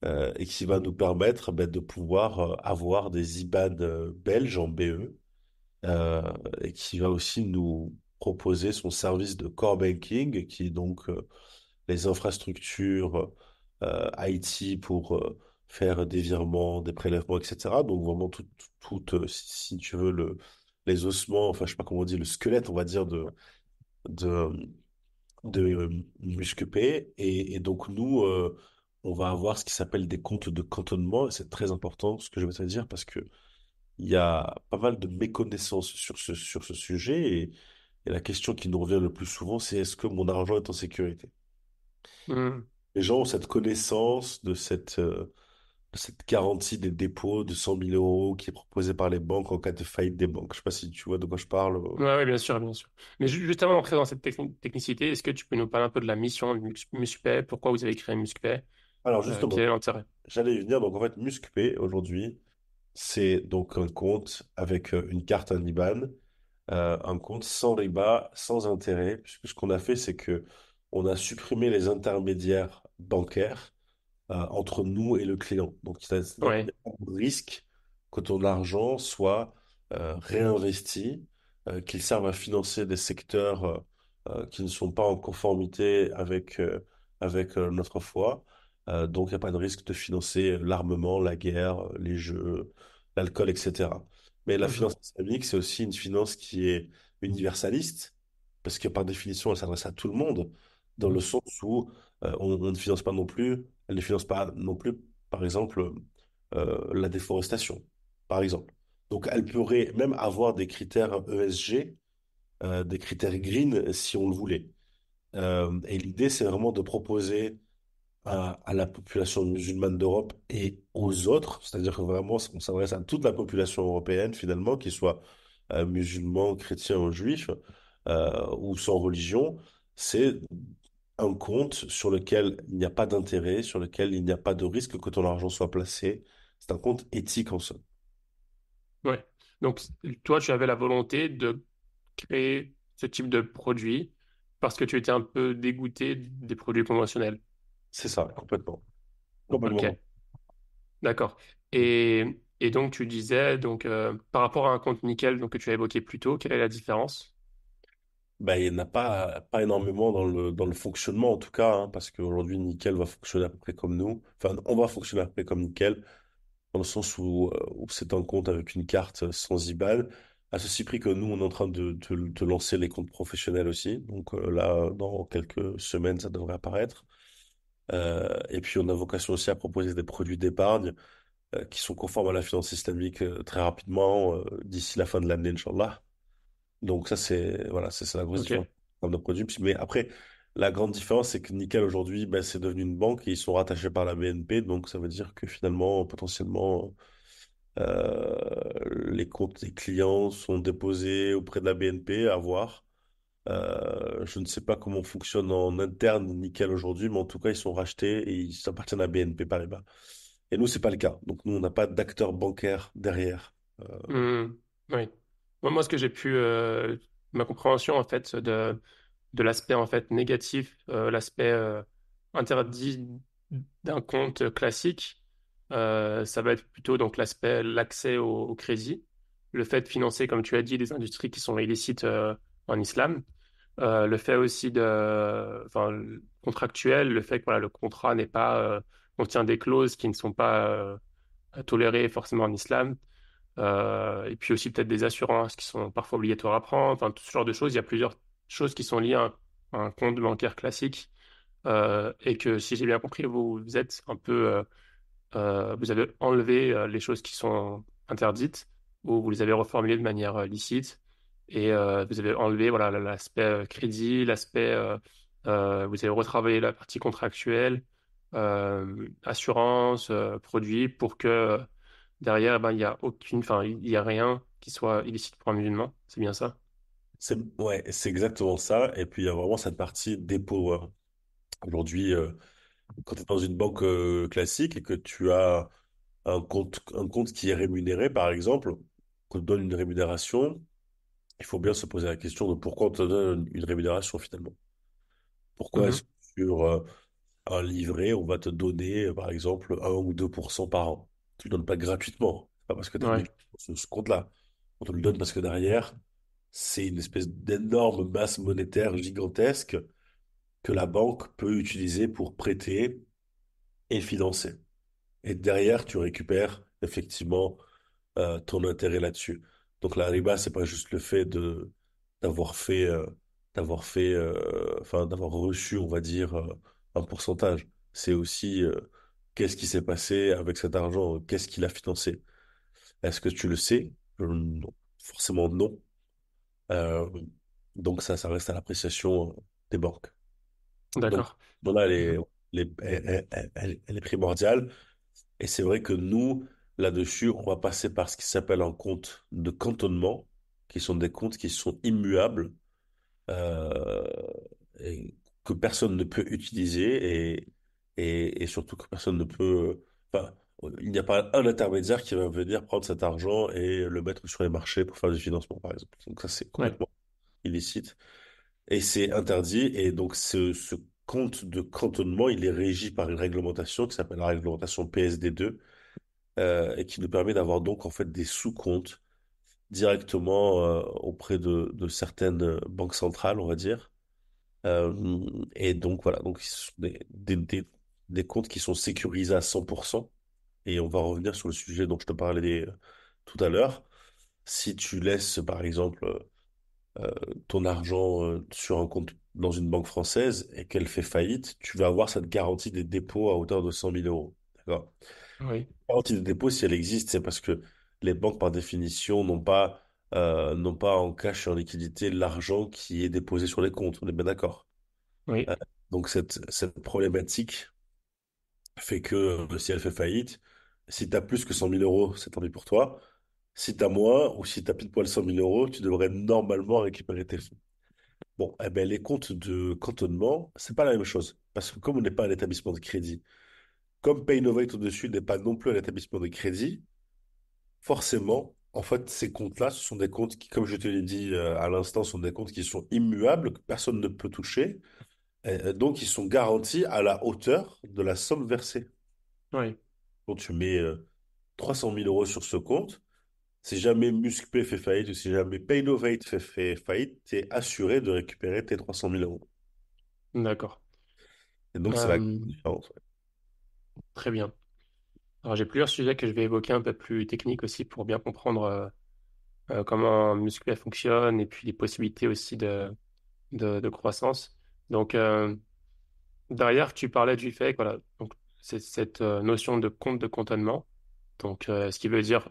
et qui va nous permettre ben, de pouvoir avoir des IBAN belges en BE et qui va aussi nous proposer son service de core banking qui est donc les infrastructures IT pour faire des virements, des prélèvements, etc. Donc vraiment si tu veux, les ossements, enfin je sais pas comment on dit, le squelette, on va dire, de, de MusclePay. Et donc nous, on va avoir ce qui s'appelle des comptes de cantonnement. Et c'est très important ce que je vais te dire parce que il y a pas mal de méconnaissances sur ce sujet. Et la question qui nous revient le plus souvent, c'est est-ce que mon argent est en sécurité? hmm. Les gens ont cette connaissance de cette garantie des dépôts de 100 000 euros qui est proposée par les banques en cas de faillite des banques. Je sais pas si tu vois de quoi je parle. Ouais, ouais, bien sûr, bien sûr. Mais juste avant d'entrer dans cette technicité, est-ce que tu peux nous parler un peu de la mission de MuskPay? Pourquoi vous avez créé MuskPay? Alors Quel justement, est l'intérêt? j'allais y venir. Donc en fait, MuscPay aujourd'hui, c'est donc un compte avec une carte, un IBAN, un compte sans riba, sans intérêt. Puisque ce qu'on a fait, c'est que on a supprimé les intermédiaires bancaires entre nous et le client. Donc, c'est-à-dire qu'il n'y Ouais. a pas de risque que ton argent soit réinvesti, qu'il serve à financer des secteurs qui ne sont pas en conformité avec notre foi. Donc, il n'y a pas de risque de financer l'armement, la guerre, les jeux, l'alcool, etc. Mais la Mhm. finance islamique, c'est aussi une finance qui est universaliste, parce que par définition, elle s'adresse à tout le monde, dans le sens où on ne finance pas non plus, elle ne finance pas non plus, par exemple, la déforestation, par exemple. Donc, elle pourrait même avoir des critères ESG, des critères green, si on le voulait. Et l'idée, c'est vraiment de proposer à la population musulmane d'Europe et aux autres, c'est-à-dire que vraiment, on s'adresse à toute la population européenne, finalement, qu'ils soient musulmans, chrétiens ou juifs, ou sans religion, c'est un compte sur lequel il n'y a pas d'intérêt, sur lequel il n'y a pas de risque que ton argent soit placé. C'est un compte éthique en somme. Ouais. Donc, toi, tu avais la volonté de créer ce type de produit parce que tu étais un peu dégoûté des produits conventionnels. C'est ça, complètement. Ok, Complètement. d'accord. Et donc tu disais, donc, par rapport à un compte nickel donc, que tu as évoqué plus tôt, quelle est la différence? Ben, il n'y en a pas énormément dans le fonctionnement, en tout cas, hein, parce qu'aujourd'hui, Nickel va fonctionner à peu près comme nous. Enfin, on va fonctionner à peu près comme Nickel, dans le sens où c'est un compte avec une carte sans IBAN, à ceci près que nous, on est en train de lancer les comptes professionnels aussi. Donc là, dans quelques semaines, ça devrait apparaître. Et puis, on a vocation aussi à proposer des produits d'épargne qui sont conformes à la finance islamique très rapidement, d'ici la fin de l'année, Inch'Allah. Donc ça, voilà, c'est la grosse Ok. différence en termes de produits. Mais après, la grande différence, c'est que Nickel, aujourd'hui, ben, c'est devenu une banque et ils sont rattachés par la BNP. Donc ça veut dire que finalement, potentiellement, les comptes des clients sont déposés auprès de la BNP, à voir. Je ne sais pas comment fonctionne en interne Nickel aujourd'hui, mais en tout cas, ils sont rachetés et ils appartiennent à BNP Paribas. Et nous, c'est pas le cas. Donc nous, on n'a pas d'acteur bancaire derrière. Hmm, oui. Moi, ce que j'ai pu, ma compréhension en fait de l'aspect en fait négatif, l'aspect interdit d'un compte classique, ça va être plutôt donc l'accès au crédit, le fait de financer, comme tu as dit, des industries qui sont illicites en islam, le fait aussi enfin, contractuel, le fait que voilà, le contrat n'est pas contient des clauses qui ne sont pas tolérées forcément en islam. Et puis aussi peut-être des assurances qui sont parfois obligatoires à prendre, enfin tout ce genre de choses. Il y a plusieurs choses qui sont liées à un compte bancaire classique et que si j'ai bien compris, vous êtes un peu, vous avez enlevé les choses qui sont interdites ou vous les avez reformulées de manière licite et vous avez enlevé voilà l'aspect crédit, l'aspect, vous avez retravaillé la partie contractuelle, assurance, produit pour que derrière, ben, il y a aucune, enfin, il y a rien qui soit illicite pour un musulman. C'est bien ça? Ouais, c'est exactement ça. Et puis, il y a vraiment cette partie dépôt. Aujourd'hui, quand tu es dans une banque classique et que tu as un compte qui est rémunéré, par exemple, qu'on te donne une rémunération, il faut bien se poser la question de pourquoi on te donne une rémunération finalement. Pourquoi est-ce Mhm. que sur un livret, on va te donner, par exemple, 1 ou 2% par an? Tu ne le donnes pas gratuitement. C'est pas parce que tu as mis Ouais, ce compte-là. On te le donne parce que derrière, c'est une espèce d'énorme masse monétaire gigantesque que la banque peut utiliser pour prêter et financer. Et derrière, tu récupères effectivement ton intérêt là-dessus. Donc la riba, c'est pas juste le fait de d'avoir fait enfin d'avoir reçu, on va dire, un pourcentage. C'est aussi qu'est-ce qui s'est passé avec cet argent, qu'est-ce qu'il a financé. Est-ce que tu le sais? Non. Forcément non. Euh, donc ça reste à l'appréciation des banques. Donc d'accord. voilà, Mhm. elle est primordiale. Et c'est vrai que nous, là-dessus, on va passer par ce qui s'appelle un compte de cantonnement, qui sont des comptes qui sont immuables, euh, et que personne ne peut utiliser et surtout que personne ne peut... Enfin, il n'y a pas un intermédiaire qui va venir prendre cet argent et le mettre sur les marchés pour faire du financement, par exemple. Donc ça, c'est Ouais, complètement illicite. Et c'est interdit. Et donc, ce compte de cantonnement, il est régi par une réglementation qui s'appelle la réglementation PSD2 et qui nous permet d'avoir donc en fait des sous-comptes directement auprès de certaines banques centrales, on va dire. Euh, et donc voilà, donc ce sont des comptes qui sont sécurisés à 100%. Et on va revenir sur le sujet dont je te parlais tout à l'heure. Si tu laisses, par exemple, ton argent sur un compte dans une banque française et qu'elle fait faillite, tu vas avoir cette garantie des dépôts à hauteur de 100 000 euros. D'accord? oui, Garantie de dépôt, si elle existe, c'est parce que les banques, par définition, n'ont pas en cash et en liquidité l'argent qui est déposé sur les comptes. On est bien d'accord. oui, Euh, donc, cette problématique fait que si elle fait faillite, si tu as plus que 100 000 euros, c'est tant pis pour toi. Si tu as moins ou si tu as pile poil 100 000 euros, tu devrais normalement récupérer tes fonds. Bon, eh ben, les comptes de cantonnement, c'est pas la même chose. Parce que comme on n'est pas un établissement de crédit, comme Paynovate au-dessus n'est pas non plus un établissement de crédit, forcément, En fait, ces comptes-là, ce sont des comptes qui, comme je te l'ai dit à l'instant, sont des comptes qui sont immuables, que personne ne peut toucher. Et donc, ils sont garantis à la hauteur de la somme versée. Oui, Quand tu mets 300 000 euros sur ce compte, si jamais Muscpay fait faillite ou si jamais Paynovate fait faillite, tu es assuré de récupérer tes 300 000 euros. d'accord. Et donc, c'est la Euh, différence. Ouais. Très bien. Alors, j'ai plusieurs sujets que je vais évoquer un peu plus techniques aussi pour bien comprendre comment Musclay fonctionne et puis les possibilités aussi de croissance. Donc, derrière, tu parlais du fait que voilà, donc, c'est cette notion de compte de cantonnement. Donc, ce qui veut dire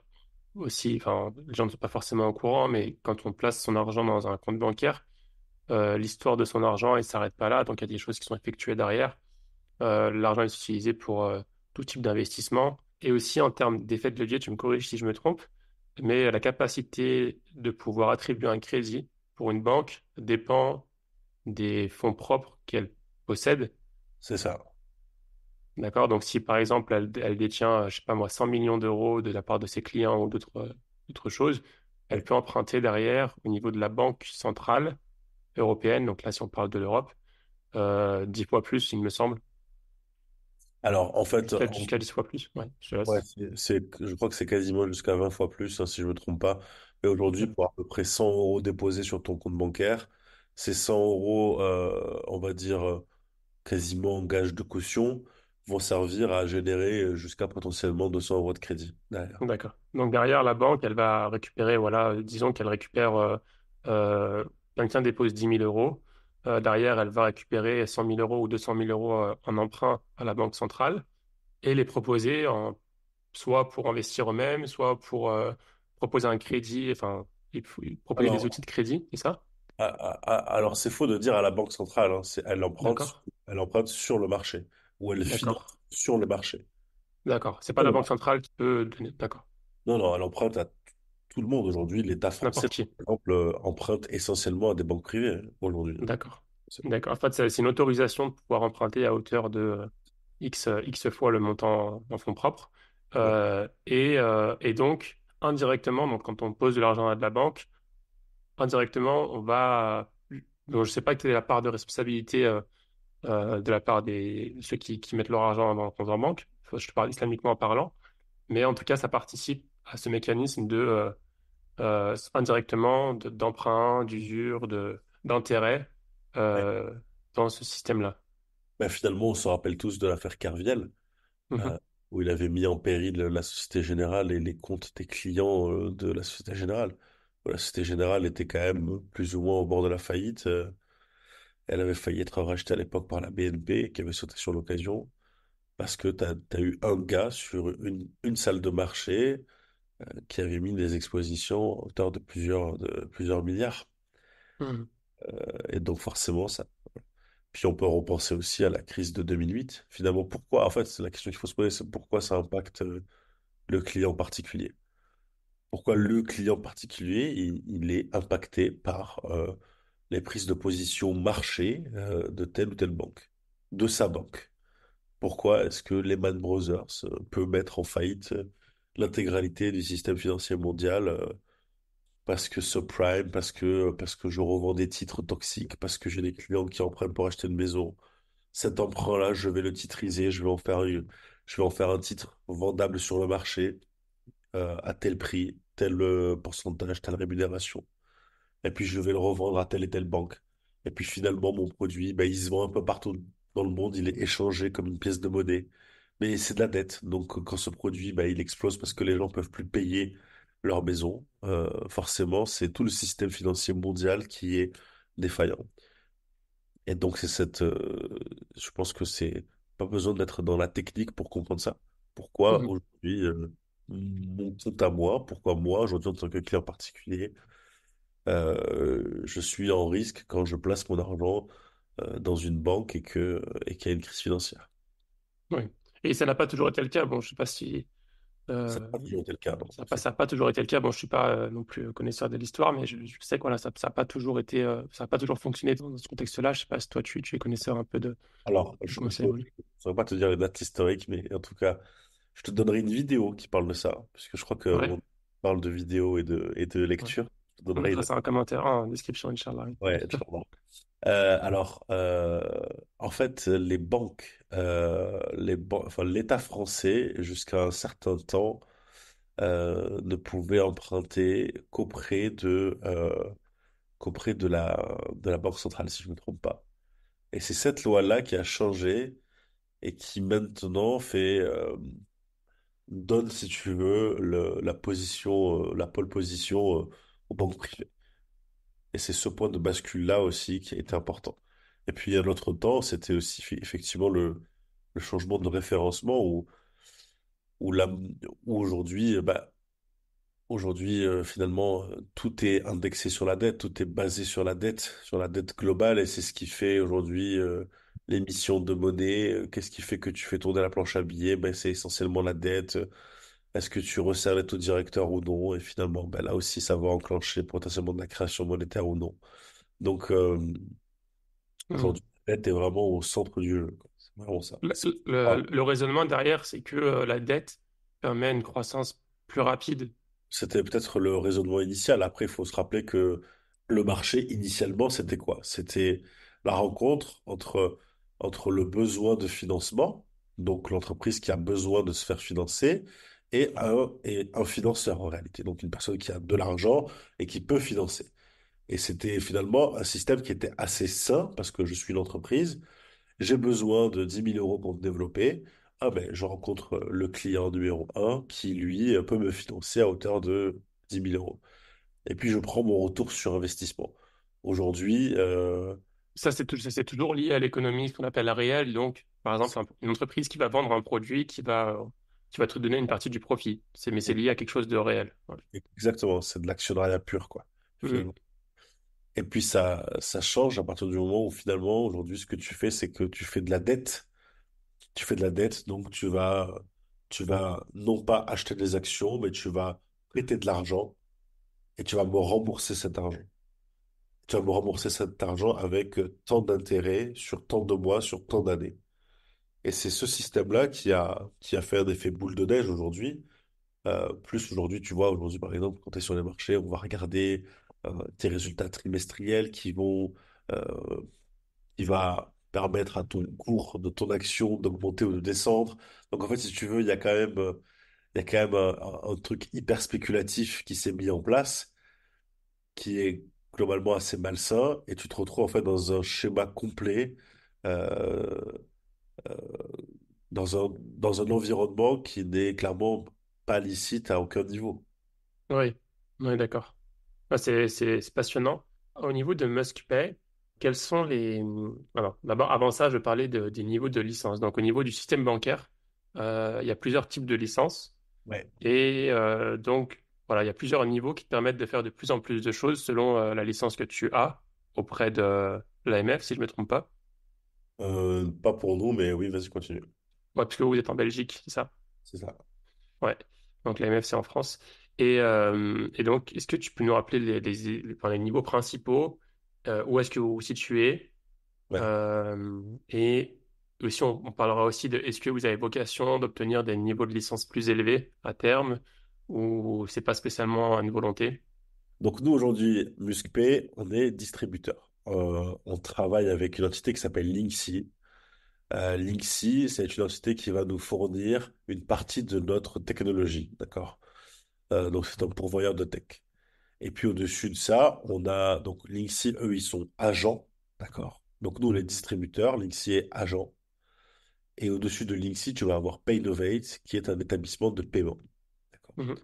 aussi, enfin, les gens ne sont pas forcément au courant, mais quand on place son argent dans un compte bancaire, l'histoire de son argent, elle s'arrête pas là. Donc, il y a des choses qui sont effectuées derrière. L'argent est utilisé pour tout type d'investissement. Et aussi en termes d'effet de levier, tu me corriges si je me trompe, mais la capacité de pouvoir attribuer un crédit pour une banque dépend des fonds propres qu'elle possède. C'est ça. D'accord? Donc si par exemple elle détient, je sais pas moi, 100 millions d'euros de la part de ses clients ou d'autres choses, elle Ouais. peut emprunter derrière au niveau de la Banque centrale européenne, donc là si on parle de l'Europe, 10 fois plus, il me semble. Alors, en fait, Jusqu'à 10 fois plus. Ouais, je te ouais, laisse. je crois que c'est quasiment jusqu'à 20 fois plus, hein, si je ne me trompe pas. Mais aujourd'hui, pour à peu près 100 euros déposés sur ton compte bancaire, ces 100 euros, on va dire quasiment en gage de caution, vont servir à générer jusqu'à potentiellement 200 euros de crédit derrière. D'accord. Donc derrière, la banque, elle va récupérer, voilà, disons qu'elle récupère, euh, quelqu'un dépose 10 000 euros. Derrière, elle va récupérer 100 000 euros ou 200 000 euros en emprunt à la banque centrale et les proposer soit pour investir eux-mêmes, soit pour proposer un crédit, enfin, proposer des outils Alors, de crédit, c'est ça? alors c'est faux de dire à la Banque centrale, hein, D'accord. elle emprunte sur le marché, ou elle D'accord. finance sur le marché. D'accord. C'est pas la banque Voilà. centrale qui peut donner. D'accord. Non, non, elle emprunte à tout le monde aujourd'hui. L'État français, N'importe par qui. exemple, emprunte essentiellement à des banques privées aujourd'hui. D'accord. D'accord. En fait, c'est une autorisation de pouvoir emprunter à hauteur de X fois le montant en fonds propres. Ouais. Et donc, indirectement, donc, quand on pose de l'argent à de la banque, indirectement, on va. Donc, je ne sais pas quelle est la part de responsabilité de la part des ceux qui mettent leur argent dans le compte en banque. Je te parle islamiquement en parlant. Mais en tout cas, ça participe à ce mécanisme de indirectement d'emprunt, d'usure, d'intérêt Ouais. euh, dans ce système-là. Ben, finalement, on se rappelle tous de l'affaire Kerviel, Mhm. euh, où il avait mis en péril la Société Générale et les comptes des clients de la Société Générale. La Société Générale était quand même plus ou moins au bord de la faillite. Elle avait failli être rachetée à l'époque par la BNP, qui avait sauté sur l'occasion, parce que tu as eu un gars sur une salle de marché qui avait mis des expositions à hauteur de plusieurs milliards. Mhm. Et donc forcément, ça. Puis on peut repenser aussi à la crise de 2008. Finalement, pourquoi? En fait, c'est la question qu'il faut se poser, c'est pourquoi ça impacte le client particulier? Pourquoi le client particulier, il est impacté par les prises de position marché de telle ou telle banque, de sa banque? Pourquoi est-ce que Lehman Brothers peut mettre en faillite l'intégralité du système financier mondial parce que subprime, parce que je revends des titres toxiques, parce que j'ai des clients qui empruntent pour acheter une maison. Cet emprunt-là, je vais le titriser, je vais en faire un titre vendable sur le marché à tel prix, tel pourcentage, telle rémunération. Et puis je vais le revendre à telle et telle banque. Et puis finalement, mon produit, ben, il se vend un peu partout dans le monde, il est échangé comme une pièce de monnaie. Mais c'est de la dette. Donc quand ce produit, ben, il explose parce que les gens peuvent plus payer leur maison, forcément, c'est tout le système financier mondial qui est défaillant. Et donc, je pense que c'est pas besoin d'être dans la technique pour comprendre ça. Pourquoi Mhm. aujourd'hui, mon compte à moi, pourquoi moi, aujourd'hui, en tant que client particulier, je suis en risque quand je place mon argent dans une banque et qu'il y a une crise financière. Oui. Et ça n'a pas toujours été le cas. Bon, je sais pas si Ça n'a euh, pas toujours été le cas, non. ça a pas toujours été le cas. Bon, je suis pas non plus connaisseur de l'histoire, mais je sais que voilà, ça a pas toujours été, ça a pas toujours fonctionné dans ce contexte-là. Je sais pas si toi tu es connaisseur un peu Alors, de je comment ne ça évolue. saurais pas te dire les dates historiques, mais en tout cas, je te donnerai une vidéo qui parle de ça, puisque je crois que Ouais. parle de vidéo et de Ouais. lecture. Je te On donnerai mettra une. ça en commentaire en description, Inch'Allah. Ouais, Inch'Allah. Alors, en fait, enfin, l'État français, jusqu'à un certain temps, ne pouvait emprunter qu'auprès de la Banque centrale, si je ne me trompe pas. Et c'est cette loi-là qui a changé et qui maintenant donne, si tu veux, la pole position aux banques privées. Et c'est ce point de bascule-là aussi qui a été important. Et puis, à notre temps, c'était aussi effectivement le changement de référencement où, la- où aujourd'hui, aujourd'hui, finalement, tout est indexé sur la dette, tout est basé sur la dette globale, et c'est ce qui fait aujourd'hui l'émission de monnaie. Qu'est-ce qui fait que tu fais tourner la planche à billets? Ben, c'est essentiellement la dette. Est-ce que tu resserres les taux directeurs ou non? Et finalement, ben, là aussi, ça va enclencher potentiellement de la création monétaire ou non. Donc, Mhm. aujourd'hui, la dette est vraiment au centre du jeu, quoi. C'est vraiment ça. Le, le raisonnement derrière, c'est que la dette permet une croissance plus rapide. C'était peut-être le raisonnement initial. Après, il faut se rappeler que le marché, initialement, c'était quoi? C'était la rencontre entre le besoin de financement, donc l'entreprise qui a besoin de se faire financer, et un financeur en réalité. Donc une personne qui a de l'argent et qui peut financer. Et c'était finalement un système qui était assez sain parce que je suis l'entreprise. J'ai besoin de 10 000 € pour me développer. Ah ben, je rencontre le client numéro un qui, lui, peut me financer à hauteur de 10 000 €. Et puis, je prends mon retour sur investissement. Aujourd'hui, Ça, c'est toujours lié à l'économie, ce qu'on appelle la réelle. Donc, par exemple, une entreprise qui va vendre un produit qui va te donner une partie du profit. Mais c'est lié à quelque chose de réel. Ouais. exactement, c'est de l'actionnariat pur, quoi, Mhm. finalement. Et puis, ça change à partir du moment où, finalement, aujourd'hui, ce que tu fais, c'est que tu fais de la dette. Tu fais de la dette, donc tu vas non pas acheter des actions, mais tu vas prêter de l'argent et tu vas me rembourser cet argent. Tu vas me rembourser cet argent avec tant d'intérêts sur tant de mois, sur tant d'années. Et c'est ce système-là qui a fait un effet boule de neige aujourd'hui. Plus aujourd'hui, tu vois, aujourd'hui, par exemple, quand tu es sur les marchés, on va regarder tes résultats trimestriels euh, qui va permettre à ton cours de ton action d'augmenter ou de descendre. Donc, en fait, si tu veux, il y a quand même un truc hyper spéculatif qui s'est mis en place qui est globalement assez malsain et tu te retrouves en fait dans un schéma complet, euh, dans un environnement qui n'est clairement pas licite à aucun niveau. Oui, oui, d'accord. Ah, c'est passionnant. Au niveau de MuskPay, quels sont les... Alors, d'abord, avant ça, je parlais des niveaux de licence. Donc, au niveau du système bancaire, il y a plusieurs types de licences. Ouais. Et donc, voilà, il y a plusieurs niveaux qui te permettent de faire de plus en plus de choses selon la licence que tu as auprès de l'AMF, si je ne me trompe pas. Pas pour nous, mais oui, vas-y, continue. Ouais, puisque vous êtes en Belgique, c'est ça? C'est ça. Ouais. Donc, l'AMF, c'est en France. Et donc, est-ce que tu peux nous rappeler enfin, les niveaux principaux, où est-ce que vous vous situez? Ouais. Et aussi, on parlera aussi de est-ce que vous avez vocation d'obtenir des niveaux de licence plus élevés à terme ou c'est pas spécialement une volonté? Donc nous, aujourd'hui, MuskPay, on est distributeur. On travaille avec une entité qui s'appelle Linksy. Linksy, c'est une entité qui va nous fournir une partie de notre technologie, d'accord? Donc c'est un pourvoyeur de tech. Et puis au-dessus de ça, on a donc Linksy, eux, ils sont agents, d'accord? Donc nous, on est distributeurs, Linksy est agent. Et au-dessus de Linksy, tu vas avoir Paynovate, qui est un établissement de paiement. D'accord. Mhm,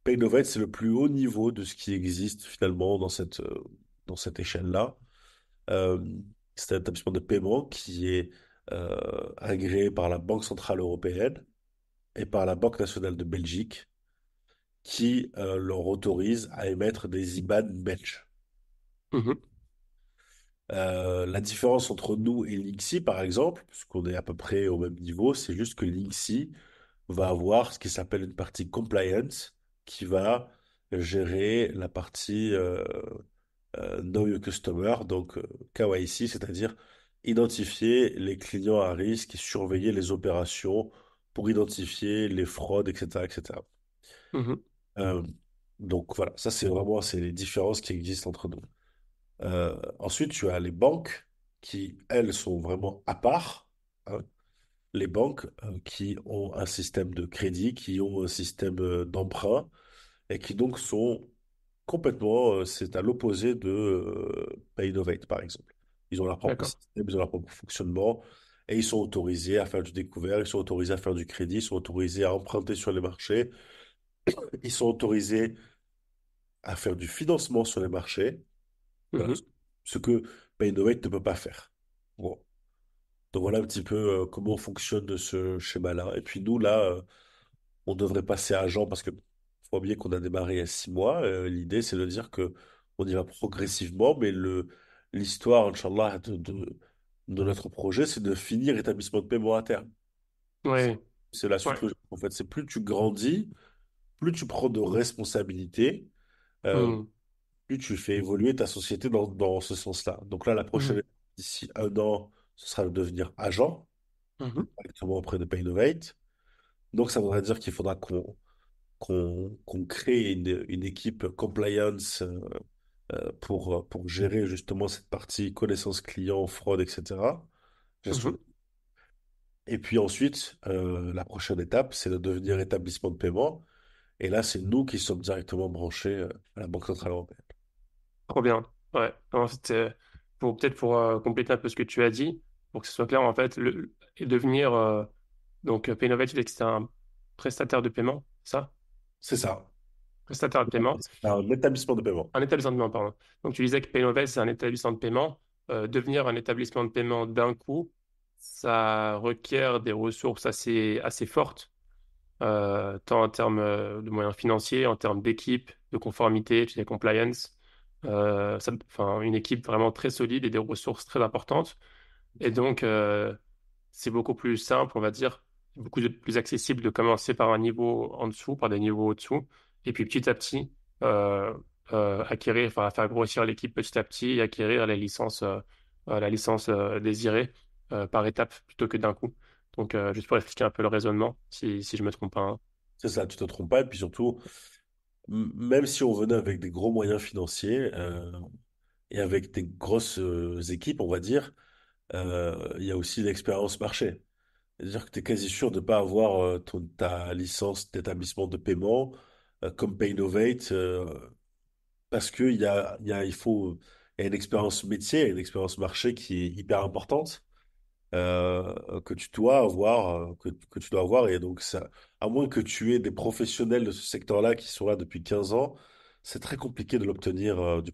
Paynovate, c'est le plus haut niveau de ce qui existe finalement dans cette échelle-là. Euh, c'est un établissement de paiement qui est agréé par la Banque Centrale Européenne et par la Banque Nationale de Belgique, qui leur autorise à émettre des IBAN belges. mhm, La différence entre nous et Linksy, par exemple, puisqu'on est à peu près au même niveau, c'est juste que Linksy va avoir ce qui s'appelle une partie compliance qui va gérer la partie Know Your Customer, donc KYC, c'est-à-dire identifier les clients à risque et surveiller les opérations pour identifier les fraudes, etc., etc. mhm. Euh, Donc voilà, ça c'est les différences qui existent entre nous. Ensuite, tu as les banques qui, elles, sont vraiment à part, hein. Les banques qui ont un système de crédit, qui ont un système d'emprunt et qui donc sont complètement, c'est à l'opposé de Paynovate, par exemple. Ils ont leur propre D'accord. système, ils ont leur propre fonctionnement et ils sont autorisés à faire du découvert, ils sont autorisés à faire du crédit, ils sont autorisés à emprunter sur les marchés, ils sont autorisés à faire du financement sur les marchés, voilà, Mhm. ce que Paynovate ne peut pas faire. Bon. Donc voilà un petit peu comment fonctionne ce schéma-là. Et puis nous, là, on devrait passer à agent parce que faut bien qu'on a démarré il y a 6 mois. L'idée, c'est de dire que on y va progressivement, mais l'histoire, Inch'Allah, de notre projet, c'est de finir établissement de paiement à terme. Ouais, C'est la suite ouais. logique. En fait, c'est plus tu grandis, plus tu prends de responsabilités, euh, Mhm. plus tu fais évoluer ta société dans ce sens-là. Donc là, la prochaine Mhm. étape, d'ici 1 an, ce sera de devenir agent Mhm. directement auprès de Paynovate. Donc ça voudrait dire qu'il faudra qu'on crée une équipe compliance pour gérer justement cette partie connaissance client, fraude, etc. Gestion Mhm. de- Et puis ensuite, la prochaine étape, c'est de devenir établissement de paiement. Et là, c'est nous qui sommes directement branchés à la Banque Centrale Européenne. Trop bien. Ouais. En fait, peut-être pour compléter un peu ce que tu as dit, pour que ce soit clair, en fait, et devenir donc Paynovate, tu disais que c'était un prestataire de paiement, c'est ça? C'est ça. Prestataire de paiement. C'est un établissement de paiement. Un établissement de paiement, pardon. Donc tu disais que Paynovate, c'est un établissement de paiement. Devenir un établissement de paiement d'un coup, ça requiert des ressources assez fortes, tant en termes de moyens financiers, en termes d'équipe, de conformité, de compliance. Enfin, une équipe vraiment très solide et des ressources très importantes. Et donc, c'est beaucoup plus simple, on va dire, plus accessible de commencer par un niveau en dessous, par des niveaux au-dessous, et puis petit à petit, euh, acquérir, enfin, faire grossir l'équipe petit à petit et acquérir la licence désirée par étapes plutôt que d'un coup. Donc, juste pour expliquer un peu le raisonnement, si je me trompe pas, hein. C'est ça, tu te trompes pas. Et puis surtout, même si on venait avec des gros moyens financiers et avec des grosses équipes, on va dire, il y a aussi l'expérience marché. C'est-à-dire que tu es quasi sûr de ne pas avoir ta licence d'établissement de paiement comme Paynovate parce il y a une expérience métier, une expérience marché qui est hyper importante que tu dois avoir, que tu dois avoir. Et donc, ça, à moins que tu aies des professionnels de ce secteur-là qui sont là depuis 15 ans, c'est très compliqué de l'obtenir du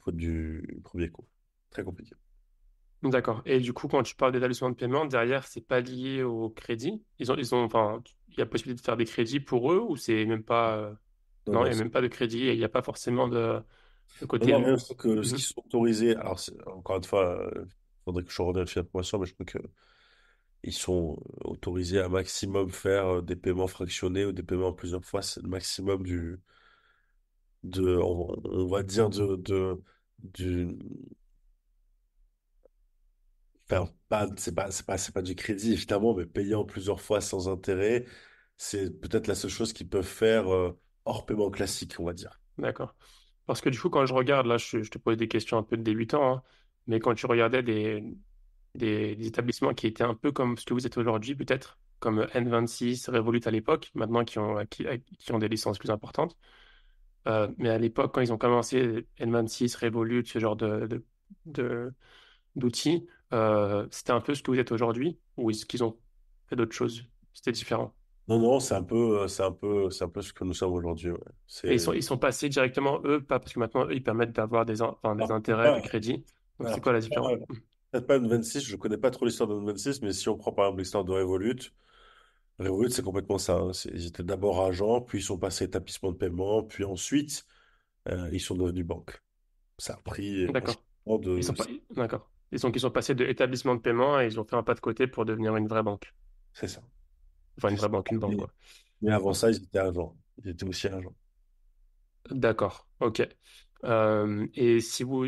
premier coup. Très compliqué. D'accord. Et du coup, quand tu parles d'établissement de paiement, derrière, c'est pas lié au crédit. Enfin, il y a possibilité de faire des crédits pour eux ou c'est même pas, Non, non, il non, n'y a même pas de crédit et il n'y a pas forcément de non, côté. non, rien, c'est que ce qui Mhm. sont autorisés, alors encore une fois, il faudrait que je revérifie l'information, mais je crois qu'ils sont autorisés à maximum faire des paiements fractionnés ou des paiements en plusieurs fois, c'est le maximum on va dire du, enfin, c'est pas du crédit évidemment, mais payer en plusieurs fois sans intérêt, c'est peut-être la seule chose qu'ils peuvent faire hors paiement classique, on va dire. D'accord. Parce que du coup, quand je regarde, là, je te pose des questions un peu de débutant, hein, mais quand tu regardais des établissements qui étaient un peu comme ce que vous êtes aujourd'hui, peut-être, comme N26, Revolut à l'époque, maintenant qui ont des licences plus importantes. Mais à l'époque, quand ils ont commencé N26, Revolut, ce genre de- d'outils, c'était un peu ce que vous êtes aujourd'hui, ou est-ce qu'ils ont fait d'autres choses? C'était différent. Non, non, c'est un peu ce que nous sommes aujourd'hui. Ouais. Et C'est, ils sont passés directement, eux, pas parce que maintenant, eux, ils permettent d'avoir enfin, des alors, intérêts, du crédit. Donc, c'est alors, quoi la différence? peut-être pas N26, je connais pas trop l'histoire de N26, mais si on prend par exemple l'histoire de Revolut, Revolut, c'est complètement ça, hein. Ils étaient d'abord agents, puis ils sont passés établissement de paiement, puis ensuite, ils sont devenus banque. Ça a pris D'accord. vachement de... D'accord. Ils sont passés de établissement de paiement et ils ont fait un pas de côté pour devenir une vraie banque. C'est ça. Enfin, une C'est vraie ça. banque, une banque, Mais, quoi. mais avant ça, ils étaient agents. Ils étaient aussi agents. D'accord. OK. Et si vous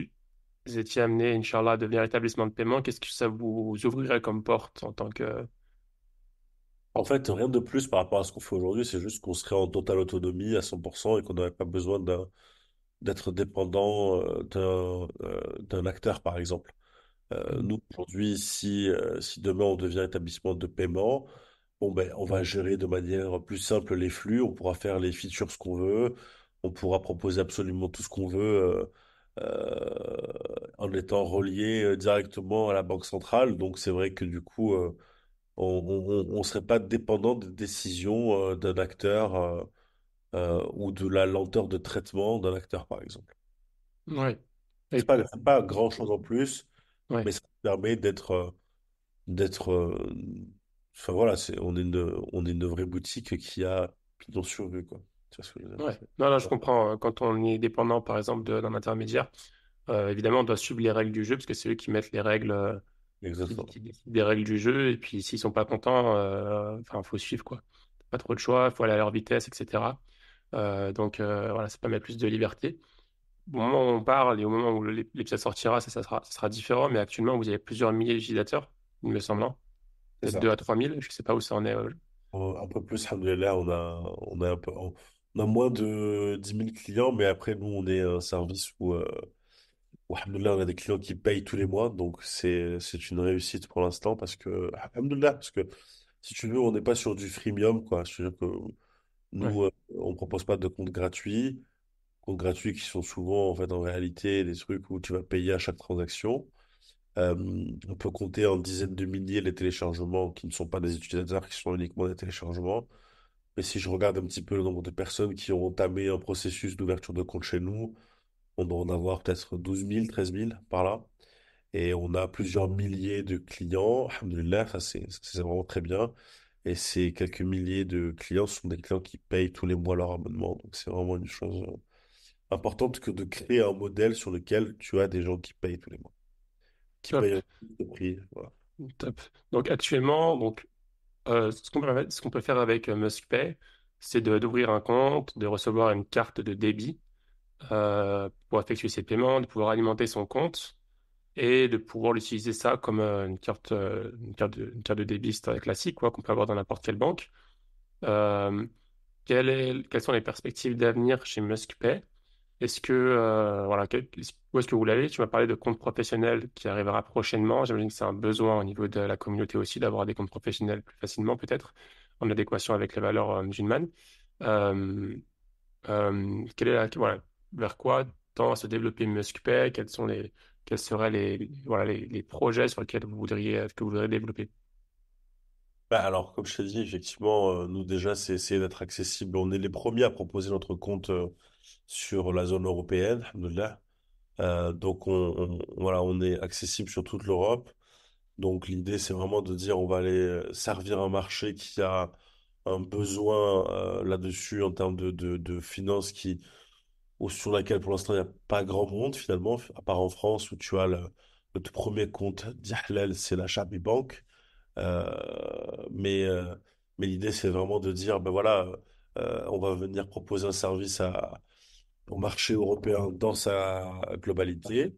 étiez amené, Inch'Allah, à devenir établissement de paiement, qu'est-ce que ça vous ouvrirait comme porte en tant que... En fait, rien de plus par rapport à ce qu'on fait aujourd'hui, c'est juste qu'on serait en totale autonomie à 100% et qu'on n'aurait pas besoin d'être dépendant d'un acteur, par exemple. Mm. Nous, aujourd'hui, si demain on devient établissement de paiement, bon, ben, on va gérer de manière plus simple les flux, on pourra faire les features ce qu'on veut, on pourra proposer absolument tout ce qu'on veut en étant relié directement à la banque centrale. Donc, c'est vrai que du coup, on serait pas dépendant des décisions d'un acteur ou de la lenteur de traitement d'un acteur, par exemple. Ouais. Et, C'est pas grand-chose en plus, ouais. mais ça permet d'être enfin voilà, on est une vraie boutique qui a pignon sur rue, quoi. Tu vois ce que je veux dire? Ouais. Non, là, je comprends. Quand on est dépendant, par exemple, d'un intermédiaire, évidemment, on doit suivre les règles du jeu parce que c'est eux qui mettent les règles, Exactement. qui décident des règles du jeu. Et puis, s'ils sont pas contents, enfin, faut suivre, quoi. Pas trop de choix, faut aller à leur vitesse, etc. Voilà, ça permet plus de liberté. Au moment où on parle et au moment où l'épisode sortira, ça sera différent. Mais actuellement, vous avez plusieurs milliers d'utilisateurs, il me semble, hein. C'est Peut-être ça. 2 à 3 000. Je sais pas où ça en est. Un peu plus, alhamdoulilah, on a moins de 10 000 clients, mais après, nous, on est un service où, alhamdoulilah, on a des clients qui payent tous les mois, donc c'est une réussite pour l'instant parce que, alhamdoulilah, parce que si tu veux, on n'est pas sur du freemium, quoi. C'est-à-dire que Ouais. nous, on propose pas de comptes gratuits qui sont souvent, en fait, en réalité, des trucs où tu vas payer à chaque transaction. Euh, on peut compter en dizaines de milliers les téléchargements qui ne sont pas des utilisateurs, qui sont uniquement des téléchargements. Mais si je regarde un petit peu le nombre de personnes qui ont entamé un processus d'ouverture de compte chez nous, on doit en avoir peut-être 12 000, 13 000 par là. Et on a plusieurs milliers de clients. Alhamdoulilah, ça, c'est vraiment très bien. Et ces quelques milliers de clients sont des clients qui payent tous les mois leur abonnement. Donc c'est vraiment une chose importante que de créer un modèle sur lequel tu as des gens qui payent tous les mois, qui Top, payent un prix. Voilà. top. Donc actuellement, ce qu'on peut faire avec MuskPay, c'est d'ouvrir un compte, de recevoir une carte de débit pour effectuer ses paiements, de pouvoir alimenter son compte et de pouvoir l'utiliser ça comme une carte de débit classique quoi, qu'on peut avoir dans n'importe quelle banque. Euh, quelles sont les perspectives d'avenir chez MuskPay? Est-ce que, voilà, où est-ce que vous l'avez? Tu m'as parlé de compte professionnel qui arrivera prochainement. J'imagine que c'est un besoin au niveau de la communauté aussi d'avoir des comptes professionnels plus facilement, peut-être, en adéquation avec les valeurs musulmanes. Euh, voilà, vers quoi tend à se développer MuskPay? Quels seraient voilà, les projets sur lesquels que vous voudriez développer? Bah alors, comme je t'ai dit, effectivement, nous déjà, c'est essayer d'être accessible. On est les premiers à proposer notre compte sur la zone européenne, alhamdoulilah. Donc, voilà, on est accessible sur toute l'Europe. Donc, l'idée, c'est vraiment de dire on va aller servir un marché qui a un besoin là-dessus en termes de finances ou sur laquelle pour l'instant il n'y a pas grand monde finalement, à part en France où tu as le tout premier compte d'Ihlal, c'est la Chabi Bank. Euh, mais mais l'idée, c'est vraiment de dire, ben voilà, on va venir proposer un service au marché européen dans sa globalité.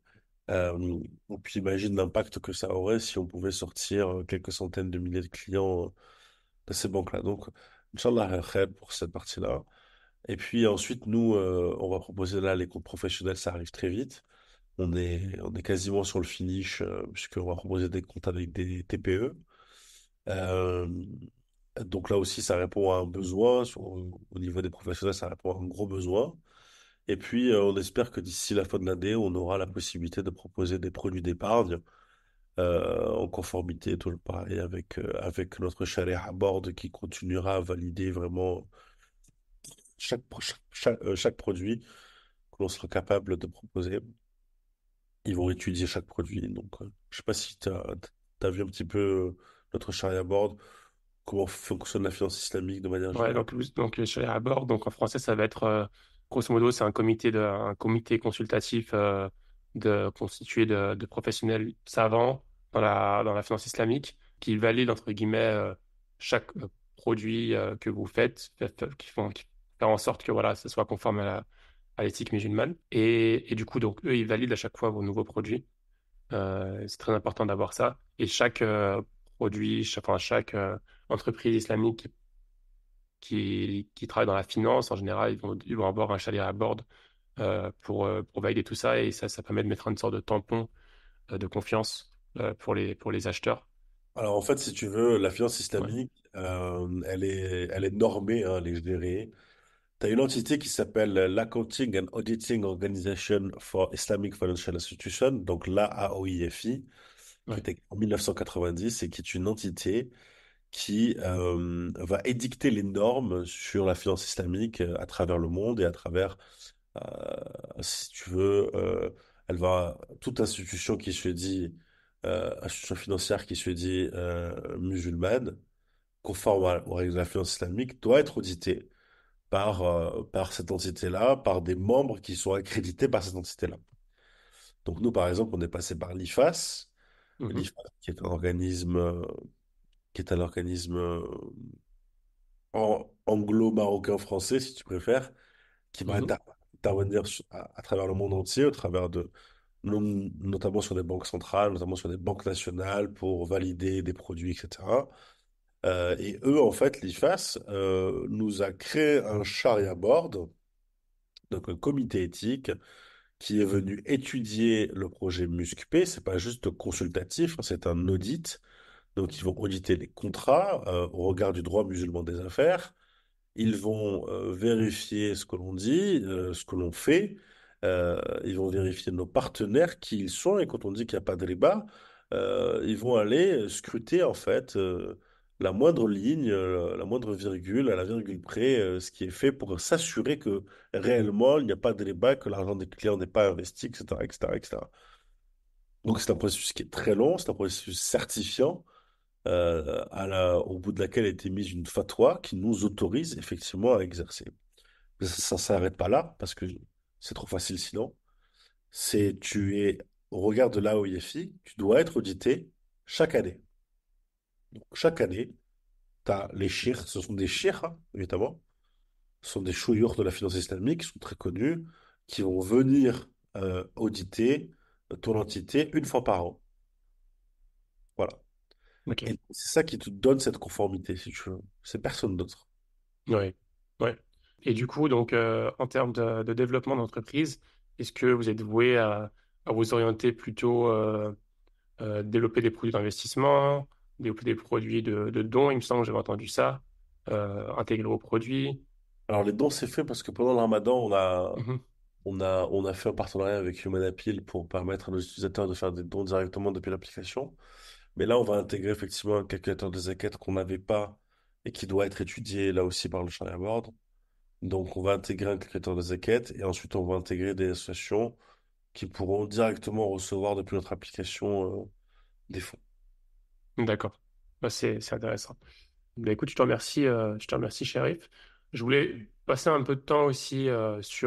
Et puis imagine l'impact que ça aurait si on pouvait sortir quelques centaines de milliers de clients de ces banques-là. Donc, Inch'Allah, khair pour cette partie-là. Et puis ensuite, nous, on va proposer là les comptes professionnels, ça arrive très vite. On est quasiment sur le finish, puisqu'on va proposer des comptes avec des TPE. Euh, donc là aussi, ça répond à un besoin. Au niveau des professionnels, ça répond à un gros besoin. Et puis, on espère que d'ici la fin de l'année, on aura la possibilité de proposer des produits d'épargne en conformité, toujours pareil, avec notre charia à bord qui continuera à valider vraiment chaque produit que l'on sera capable de proposer. Ils vont étudier chaque produit. Donc, je sais pas si tu as vu un petit peu notre charia à bord, comment fonctionne la finance islamique de manière Ouais, générale. je suis allé à bord. Donc, en français, ça va être, grosso modo, c'est un comité consultatif constitué de professionnels savants dans la finance islamique qui valident, entre guillemets, chaque produit que vous faites, qui font en sorte que voilà, ça soit conforme à l'éthique musulmane. Et du coup, donc, eux, ils valident à chaque fois vos nouveaux produits. C'est très important d'avoir ça. Et chaque produit, enfin, chaque entreprise islamique qui travaille dans la finance, en général, ils vont avoir un charia à bord pour valider tout ça et ça permet de mettre une sorte de tampon de confiance pour les acheteurs. Alors en fait, si tu veux, la finance Ouais, islamique, elle est normée, hein, elle est gérée. Tu as une entité qui s'appelle l'Accounting and Auditing Organization for Islamic Financial Institutions, donc l'AAOIFI, qui ouais, était en 1990 et qui est une entité qui va édicter les normes sur la finance islamique à travers le monde et à travers, si tu veux, toute institution qui se dit, institution financière qui se dit musulmane, conforme aux règles de la finance islamique, doit être auditée par cette entité-là, par des membres qui sont accrédités par cette entité-là. Donc nous, par exemple, on est passé par l'IFAS, mhm, l'IFAS qui est un organisme anglo-marocain-français, si tu préfères, qui va mhm, intervenir à travers le monde entier, au travers notamment sur des banques centrales, notamment sur des banques nationales pour valider des produits, etc. Et eux, en fait, l'IFAS nous a créé un Sharia Board, donc un comité éthique qui est venu étudier le projet MUSCP. C'est pas juste consultatif, hein, c'est un audit. Donc, ils vont auditer les contrats au regard du droit musulman des affaires. Ils vont vérifier ce que l'on dit, ce que l'on fait. Ils vont vérifier nos partenaires, qui ils sont. Et quand on dit qu'il n'y a pas de riba, ils vont aller scruter en fait la moindre ligne, la moindre virgule, à la virgule près, ce qui est fait pour s'assurer que réellement il n'y a pas de riba, que l'argent des clients n'est pas investi, etc., etc., etc. Donc c'est un processus qui est très long, c'est un processus certifiant au bout de laquelle a été mise une fatwa qui nous autorise effectivement à exercer. Mais ça ne s'arrête pas là, parce que c'est trop facile sinon. Tu es, au regard de l'AOIFI, tu dois être audité chaque année. Donc, chaque année, tu as les chirs, ce sont des chirs, hein, évidemment. Ce sont des chouïours de la finance islamique qui sont très connus, qui vont venir auditer ton entité une fois par an. Voilà. ok, Et c'est ça qui te donne cette conformité, si tu veux. C'est personne d'autre. ouais, ouais. Et du coup, donc, en termes de développement d'entreprise, est-ce que vous êtes voué à vous orienter plutôt développer des produits d'investissement, développer des produits de dons, il me semble que j'avais entendu ça, intégrer aux produits. Alors, les dons, c'est fait parce que pendant le Ramadan, Mhm. on a fait un partenariat avec Human Appeal pour permettre à nos utilisateurs de faire des dons directement depuis l'application. Mais là, on va intégrer effectivement un calculateur de zakat qu'on n'avait pas et qui doit être étudié là aussi par le Sharia Board. Donc, on va intégrer un calculateur de zakat et ensuite, on va intégrer des associations qui pourront directement recevoir depuis notre application des fonds. D'accord. Bah, c'est intéressant. Bah, écoute, je te remercie, Shérif. Je voulais passer un peu de temps aussi parce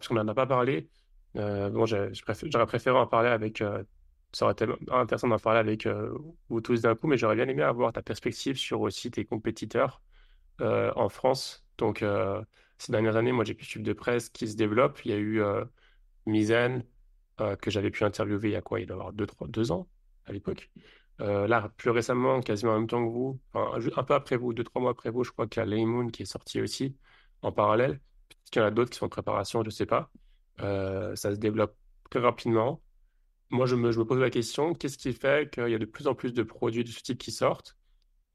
qu'on n'en a pas parlé. Bon, j'aurais préféré en parler avec, ça aurait été intéressant d'en parler avec vous tous d'un coup, mais j'aurais bien aimé avoir ta perspective sur aussi tes compétiteurs en France. Donc, ces dernières années, moi, j'ai pu suivre de près ce qui se développe. Il y a eu Mizan, que j'avais pu interviewer il y a quoi? Il doit y avoir 2 ans à l'époque. Là, plus récemment, quasiment en même temps que vous, enfin, un peu après vous, 2, 3 mois après vous, je crois qu'il y a Laymoon qui est sorti aussi en parallèle. Peut-être qu'il y en a d'autres qui sont en préparation, je ne sais pas. Ça se développe très rapidement. Moi, je me pose la question, qu'est-ce qui fait qu'il y a de plus en plus de produits de ce type qui sortent?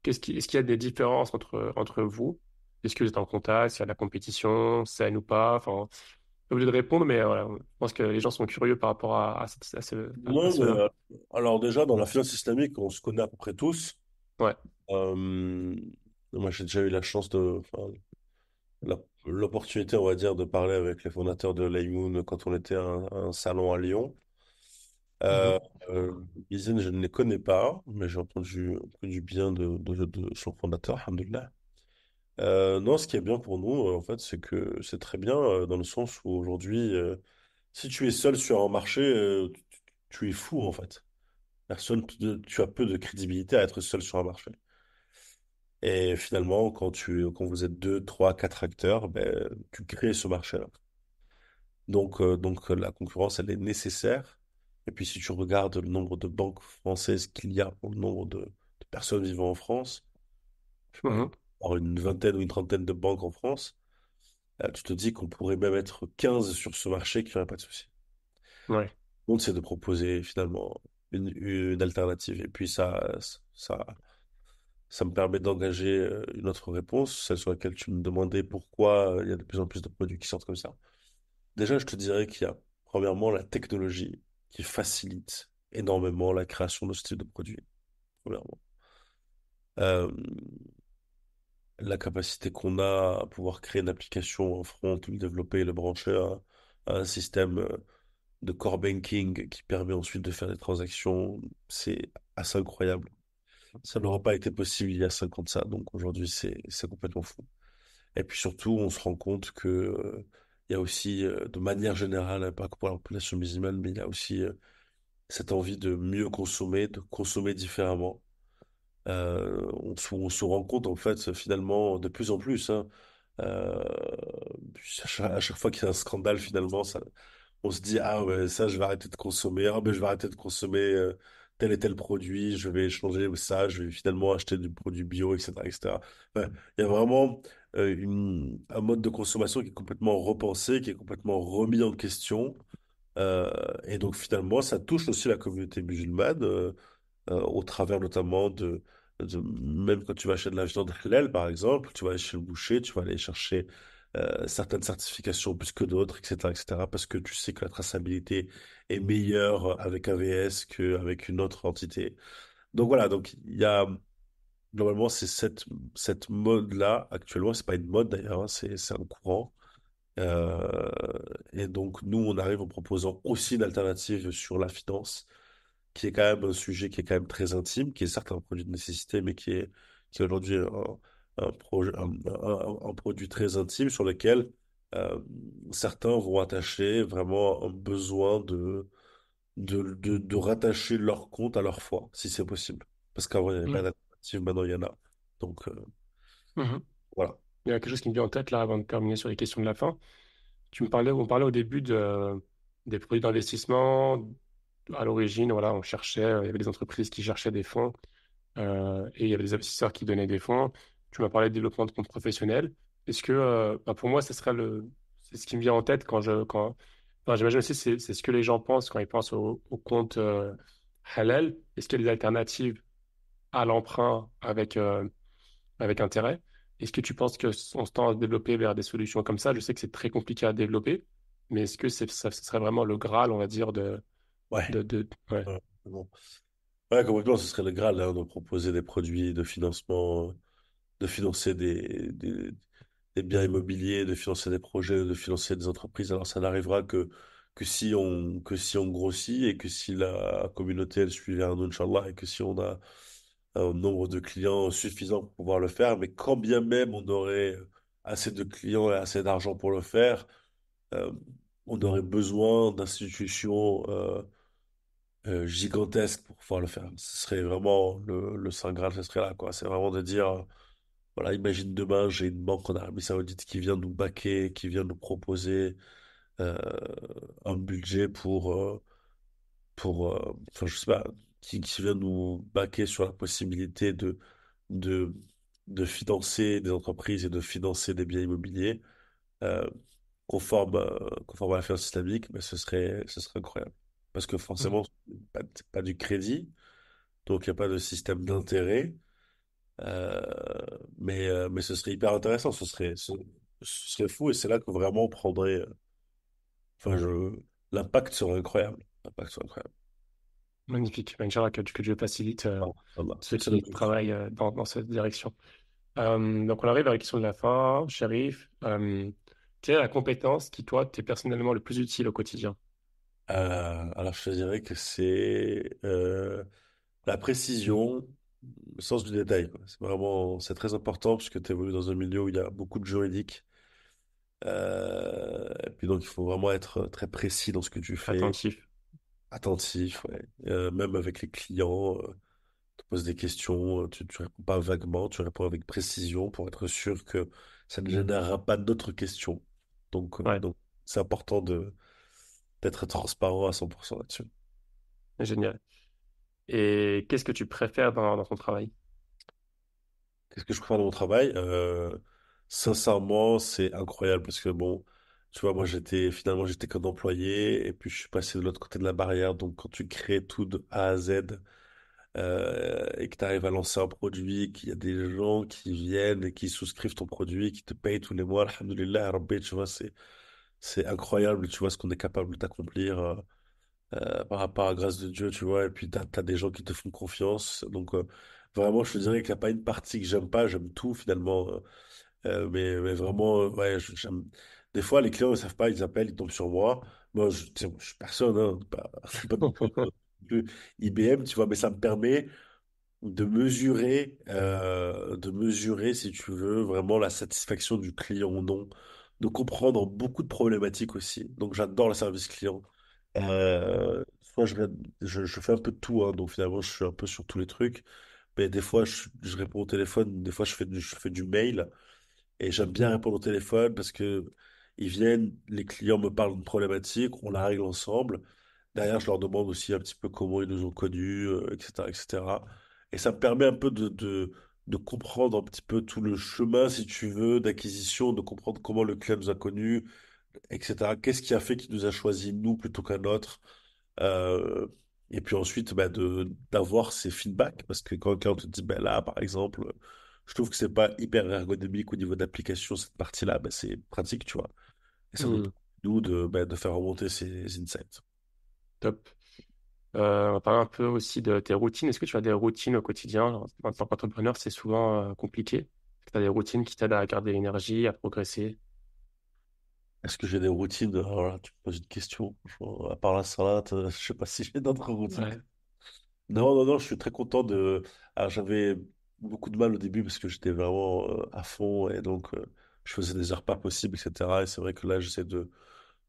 Est-ce qu'il y a des différences entre vous? Est-ce que vous êtes en contact? S'il y a de la compétition, saine ou pas? Enfin, pas obligé de répondre, mais voilà, je pense que les gens sont curieux par rapport à Non, mais cela. alors déjà, dans la finance islamique, on se connaît à peu près tous. Ouais. Euh, Moi, j'ai déjà eu la chance enfin, l'opportunité, on va dire, de parler avec les fondateurs de Laymoun quand on était à un salon à Lyon. Mhm. Euh, Izine, je ne les connais pas, mais j'ai entendu du bien de son fondateur, alhamdoulilah. Non, ce qui est bien pour nous, en fait, c'est que c'est très bien dans le sens où aujourd'hui, si tu es seul sur un marché, tu es fou, en fait. Tu as peu de crédibilité à être seul sur un marché. Et finalement, quand vous êtes deux, trois, quatre acteurs, ben, tu crées ce marché-là. Donc la concurrence, elle est nécessaire. Et puis si tu regardes le nombre de banques françaises qu'il y a, ou le nombre de personnes vivant en France, je sais pas, Mhm. avoir une vingtaine ou une trentaine de banques en France, tu te dis qu'on pourrait même être 15 sur ce marché qui n'aurait pas de souci. Ouais. Donc, c'est de proposer finalement une alternative. Et puis, ça, ça me permet d'engager une autre réponse, celle sur laquelle tu me demandais pourquoi il y a de plus en plus de produits qui sortent comme ça. Déjà, je te dirais qu'il y a, premièrement, la technologie qui facilite énormément la création de ce type de produit, premièrement. Euh, la capacité qu'on a à pouvoir créer une application en front, le développer et le brancher à un système de core banking qui permet ensuite de faire des transactions, c'est assez incroyable. Ça n'aurait pas été possible il y a 5 ans de ça, donc aujourd'hui c'est complètement fou. Et puis surtout, on se rend compte que il y a aussi, de manière générale, pas que pour la population musulmane, mais il y a aussi cette envie de mieux consommer, de consommer différemment. On se rend compte en fait finalement de plus en plus, hein, euh, à chaque fois qu'il y a un scandale finalement, ça, on se dit ah ouais ça je vais arrêter de consommer, ah ben je vais arrêter de consommer tel et tel produit, je vais changer ça, je vais finalement acheter du produit bio, etc., etc. Ouais, il y a vraiment un mode de consommation qui est complètement repensé, qui est complètement remis en question. Et donc finalement, ça touche aussi la communauté musulmane. Au travers notamment même quand tu vas acheter de la viande halal, par exemple, tu vas aller chez le boucher, tu vas aller chercher certaines certifications plus que d'autres, etc., etc., parce que tu sais que la traçabilité est meilleure avec AVS qu'avec une autre entité. Donc voilà, donc il y a, globalement, c'est cette mode-là, actuellement, c'est pas une mode d'ailleurs, hein, c'est un courant. Euh, et donc, nous, on arrive en proposant aussi une alternative sur la finance qui est quand même un sujet qui est quand même très intime, qui est certes un produit de nécessité, mais qui est aujourd'hui un produit très intime sur lequel euh, certains vont attacher vraiment un besoin de rattacher leur compte à leur foi, si c'est possible. Parce qu'avant, il n'y avait pas Mhm. d'alternative, maintenant il y en a. Donc, Mhm. voilà. Il y a quelque chose qui me vient en tête là avant de terminer sur les questions de la fin. On parlait au début des produits d'investissement. À l'origine, voilà, on cherchait, il y avait des entreprises qui cherchaient des fonds et il y avait des investisseurs qui donnaient des fonds. Tu m'as parlé de développement de comptes professionnels. Est-ce que, bah, pour moi, c'est ce qui me vient en tête enfin, j'imagine aussi c'est ce que les gens pensent quand ils pensent au compte halal. Est-ce qu'il y a des alternatives à l'emprunt avec intérêt? Est-ce que tu penses que on se tend à se développer vers des solutions comme ça? Je sais que c'est très compliqué à développer, mais est-ce que ce serait vraiment le Graal, on va dire, Ouais. ouais, Ouais, bon. Ouais, complètement, ce serait le Graal, hein, de proposer des produits de financement, de financer des biens immobiliers, de financer des projets, de financer des entreprises. Alors ça n'arrivera que si on grossit et que si la communauté elle suit vers nous, Inch'Allah, et que si on a un nombre de clients suffisant pour pouvoir le faire. Mais quand bien même on aurait assez de clients et assez d'argent pour le faire, euh, on aurait besoin d'institutions gigantesques pour pouvoir le faire. Ce serait vraiment le Saint Graal, ce serait là, quoi. C'est vraiment de dire. Voilà, imagine demain, j'ai une banque en Arabie Saoudite qui vient nous baquer, qui vient nous proposer euh, un budget enfin, je sais pas, qui vient nous baquer sur la possibilité de, de financer des entreprises et de financer des biens immobiliers euh, conforme à la finance islamique, mais ce serait incroyable. Parce que mhm, forcément, c'est pas du crédit, donc il n'y a pas de système d'intérêt. Euh, mais ce serait hyper intéressant, ce serait fou et c'est là que vraiment on prendrait. Enfin, l'impact serait incroyable. L'impact serait incroyable. magnifique. Inch'Allah, que Dieu facilite Ah, Inch'Allah. ceux C'est qui travaillent dans cette direction. Donc, on arrive à la question de la fin. Chérif, quelle est la compétence qui, toi, t'es personnellement le plus utile au quotidien? Alors, je te dirais que c'est la précision, le sens du détail, quoi. C'est vraiment, c'est très important parce que tu évolues dans un milieu où il y a beaucoup de juridique. Et puis donc, il faut vraiment être très précis dans ce que tu fais, Attentif. attentif, ouais. Même avec les clients. Te poses des questions, tu réponds pas vaguement, tu réponds avec précision pour être sûr que ça ne générera pas d'autres questions. Ouais, Donc c'est important d'être transparent à 100% là-dessus. génial. Et qu'est-ce que tu préfères dans ton travail? Qu'est-ce que je préfère dans mon travail? Sincèrement, c'est incroyable parce que bon, tu vois, moi finalement j'étais qu'un employé et puis je suis passé de l'autre côté de la barrière. Donc quand tu crées tout de A à Z et que tu arrives à lancer un produit, qu'il y a des gens qui viennent et qui souscrivent ton produit, qui te payent tous les mois, alhamdoulilah, Rabbi, tu vois, c'est incroyable, tu vois ce qu'on est capable d'accomplir par rapport à la grâce de Dieu, tu vois. Et puis t'as des gens qui te font confiance. Donc vraiment, je te dirais qu'il n'y a pas une partie que j'aime pas, j'aime tout finalement. Mais vraiment, ouais, j'aime. Des fois, les clients ne savent pas, ils appellent, ils tombent sur moi. Moi, tu sais, je suis personne, hein, pas non plus IBM, tu vois, mais ça me permet de mesurer, si tu veux, vraiment la satisfaction du client ou non, de comprendre beaucoup de problématiques aussi. Donc, j'adore le service client. Soit je fais un peu de tout, hein, donc finalement, je suis un peu sur tous les trucs. Mais des fois, je réponds au téléphone, des fois, je fais du mail. Et j'aime bien répondre au téléphone parce que ils viennent, les clients me parlent d'une problématique, on la règle ensemble. Derrière, je leur demande aussi un petit peu comment ils nous ont connus, etc., etc. Et cetera. Et ça me permet un peu de comprendre un petit peu tout le chemin, si tu veux, d'acquisition, de comprendre comment le client nous a connus, etc. Qu'est-ce qui a fait qu'il nous a choisi nous plutôt qu'un autre? Euh, et puis ensuite, bah, d'avoir ces feedbacks, parce que quand quelqu'un te dit, ben là, par exemple, je trouve que c'est pas hyper ergonomique au niveau d'application, cette partie-là, bah, c'est pratique, tu vois. Et ça nous Hmm, permet, nous, de faire remonter ces insights. top. On va parler un peu aussi de tes routines. Est-ce que tu as des routines au quotidien? Genre, en tant qu'entrepreneur, c'est souvent compliqué. Est-ce que tu as des routines qui t'aident à garder l'énergie, à progresser? Est-ce que j'ai des routines? Alors là, tu me poses une question. Franchement, à part la salade, je sais pas si j'ai d'autres routines. Ouais, Non, non, non, je suis très content de. Alors, j'avais beaucoup de mal au début parce que j'étais vraiment à fond et donc je faisais des heures pas possibles, etc. Et c'est vrai que là, j'essaie de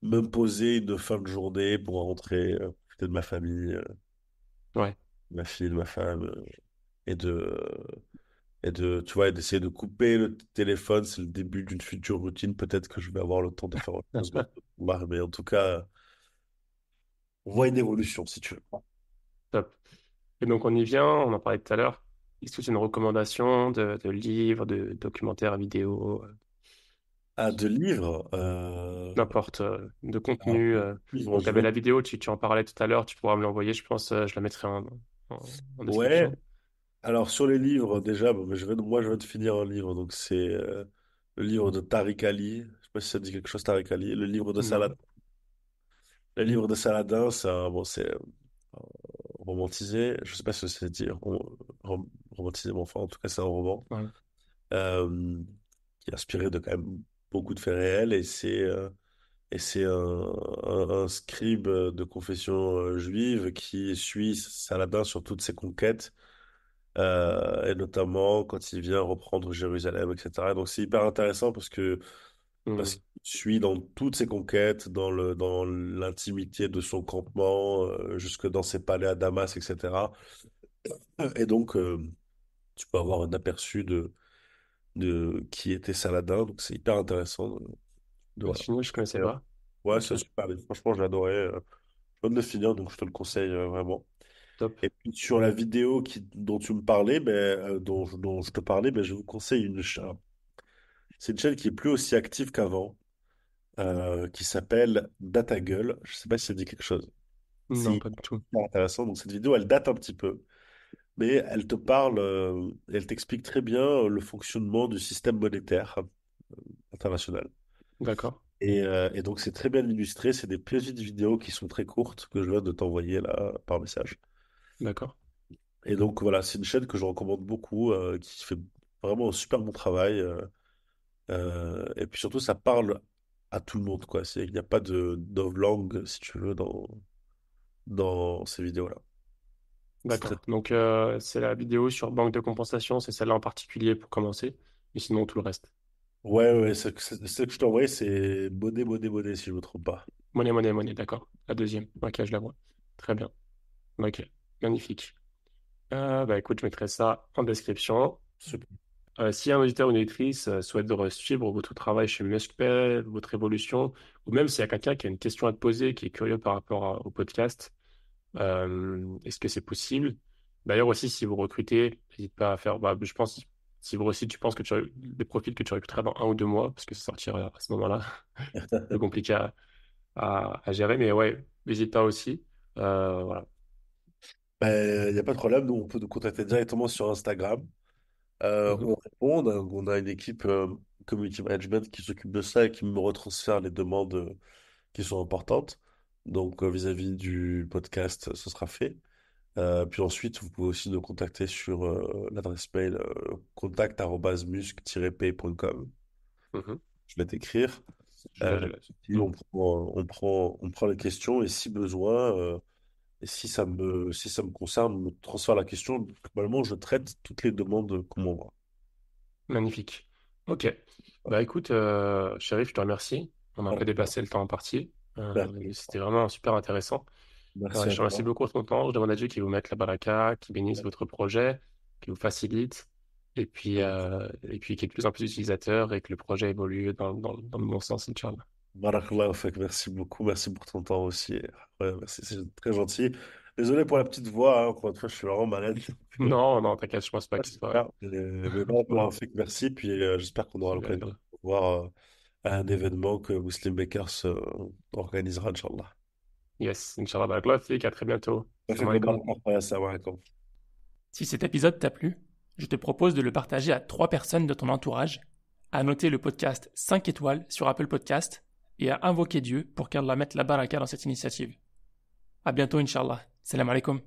m'imposer une fin de journée pour rentrer, profiter de ma famille, ouais. de ma fille, de ma femme, et tu vois, et d'essayer de couper le téléphone. C'est le début d'une future routine. Peut-être que je vais avoir le temps de faire autre chose. Mais en tout cas, on voit une évolution, si tu veux. Top. Et donc, on y vient, on en parlait tout à l'heure. Est-ce que c'est une recommandation de livres, de documentaires vidéo, Ah, de livres. n'importe, de Alors, contenu? livres, Donc, tu je avais viens. la vidéo, tu en parlais tout à l'heure, tu pourras me l'envoyer, je pense, je la mettrai en Ouais. description. Alors, sur les livres, déjà, bon, moi, je viens de finir un livre. Donc, c'est le livre de Tariq Ali. Je sais pas si ça dit quelque chose, Tariq Ali. Le livre de Saladin. Non. Le livre de Saladin, c'est romantisé. Je sais pas si c'est dit romantisé, mais enfin, en tout cas, c'est un roman Voilà. euh, qui est inspiré de quand même beaucoup de faits réels. Et c'est un scribe de confession juive qui suit Saladin sur toutes ses conquêtes, et notamment quand il vient reprendre Jérusalem, etc. Donc c'est hyper intéressant parce Hmm. qu'il suit dans toutes ses conquêtes, dans l'intimité de son campement, jusque dans ses palais à Damas, etc. Et donc tu peux avoir un aperçu de qui était Saladin. Donc c'est hyper intéressant Ouais, voilà. c'est fini, je connaissais Et, pas. ouais, Ok, c'est un super livre. Franchement, j'ai adoré. Je viens de le finir, donc je te le conseille vraiment. top. Et puis sur la vidéo dont tu me parlais, dont je te parlais, je vous conseille c'est une chaîne qui est plus aussi active qu'avant, qui s'appelle DataGull. Je sais pas si ça dit quelque chose. Non, C'est pas du tout. hyper intéressant. Donc cette vidéo, elle date un petit peu, mais elle te parle, elle t'explique très bien le fonctionnement du système monétaire international. D'accord, Et donc c'est très bien illustré. C'est des petites vidéos qui sont très courtes que je viens de t'envoyer là par message. d'accord, Et donc voilà, c'est une chaîne que je recommande beaucoup, qui fait vraiment un super bon travail. Et puis surtout, ça parle à tout le monde, quoi. Il n'y a pas de langue, si tu veux, dans ces vidéos-là. C'est très... d'accord. Donc, c'est la vidéo sur banque de compensation, c'est celle-là en particulier pour commencer, mais sinon tout le reste. Ouais, ouais, ce que je t'ai envoyé, c'est Monnaie, Monnaie, Monnaie, si je ne me trompe pas. Monnaie, monnaie, monnaie, d'accord. La deuxième. Ok, je la vois. Très bien. Ok, magnifique. Bah écoute, je mettrai ça en description. Super. Si un auditeur ou une auditrice souhaite suivre votre travail chez Muskpay, votre évolution, ou même s'il y a quelqu'un qui a une question à te poser, qui est curieux par rapport au podcast, est-ce que c'est possible? D'ailleurs aussi, si vous recrutez, n'hésitez pas à faire, bah, je pense, si aussi tu penses que tu as des profils que tu recruteras dans 1 ou 2 mois, parce que ça sortira à ce moment-là, plus compliqué à gérer. Mais ouais, n'hésite pas aussi. Voilà. Ben, il n'y a pas de problème, nous on peut nous contacter directement sur Instagram. Mhm. On répond, on a une équipe community management qui s'occupe de ça et qui me retransfère les demandes qui sont importantes. Donc vis-à-vis du podcast, ce sera fait. Puis ensuite, vous pouvez aussi nous contacter sur l'adresse mail contact@musc-p.com. Mhm. Je vais t'écrire. Je laisse. Puis on prend les questions et si besoin, et si ça me concerne, on me transfère la question. Globalement, je traite toutes les demandes qu'on m'envoie. Magnifique. Ok. Bah écoute, Chérif, je te remercie. On a un peu Voilà. dépassé le temps imparti. Merci. Mais c'était vraiment super intéressant. Merci à Je te remercie toi. beaucoup pour ton temps. Je demande à Dieu qu'il vous mette la baraka, qu'il bénisse votre projet, qu'il vous facilite, et puis qu'il y ait de plus en plus d'utilisateurs et que le projet évolue dans le bon sens, Inch'Allah. Barakallah, fait, merci beaucoup. Merci pour ton temps aussi. Ouais, merci, c'est très gentil. Désolé pour la petite voix, hein, encore une fois, je suis vraiment malade. Non, non, t'inquiète, je pense pas Ouais, que ce c'est soit. super. Mais barakallah, fait, merci. Puis j'espère qu'on aura l'occasion de voir un événement que Muslim Bakers organisera, Inch'Allah. Yes, Inch'Allah, barakallah fik, à très bientôt. Fait Salam que alaikum. barakallah, assalamu alaikum. Si cet épisode t'a plu, je te propose de le partager à 3 personnes de ton entourage, à noter le podcast 5 étoiles sur Apple Podcast et à invoquer Dieu pour qu'Allah mette la baraka dans cette initiative. À bientôt, Inch'Allah. Salam alaikum.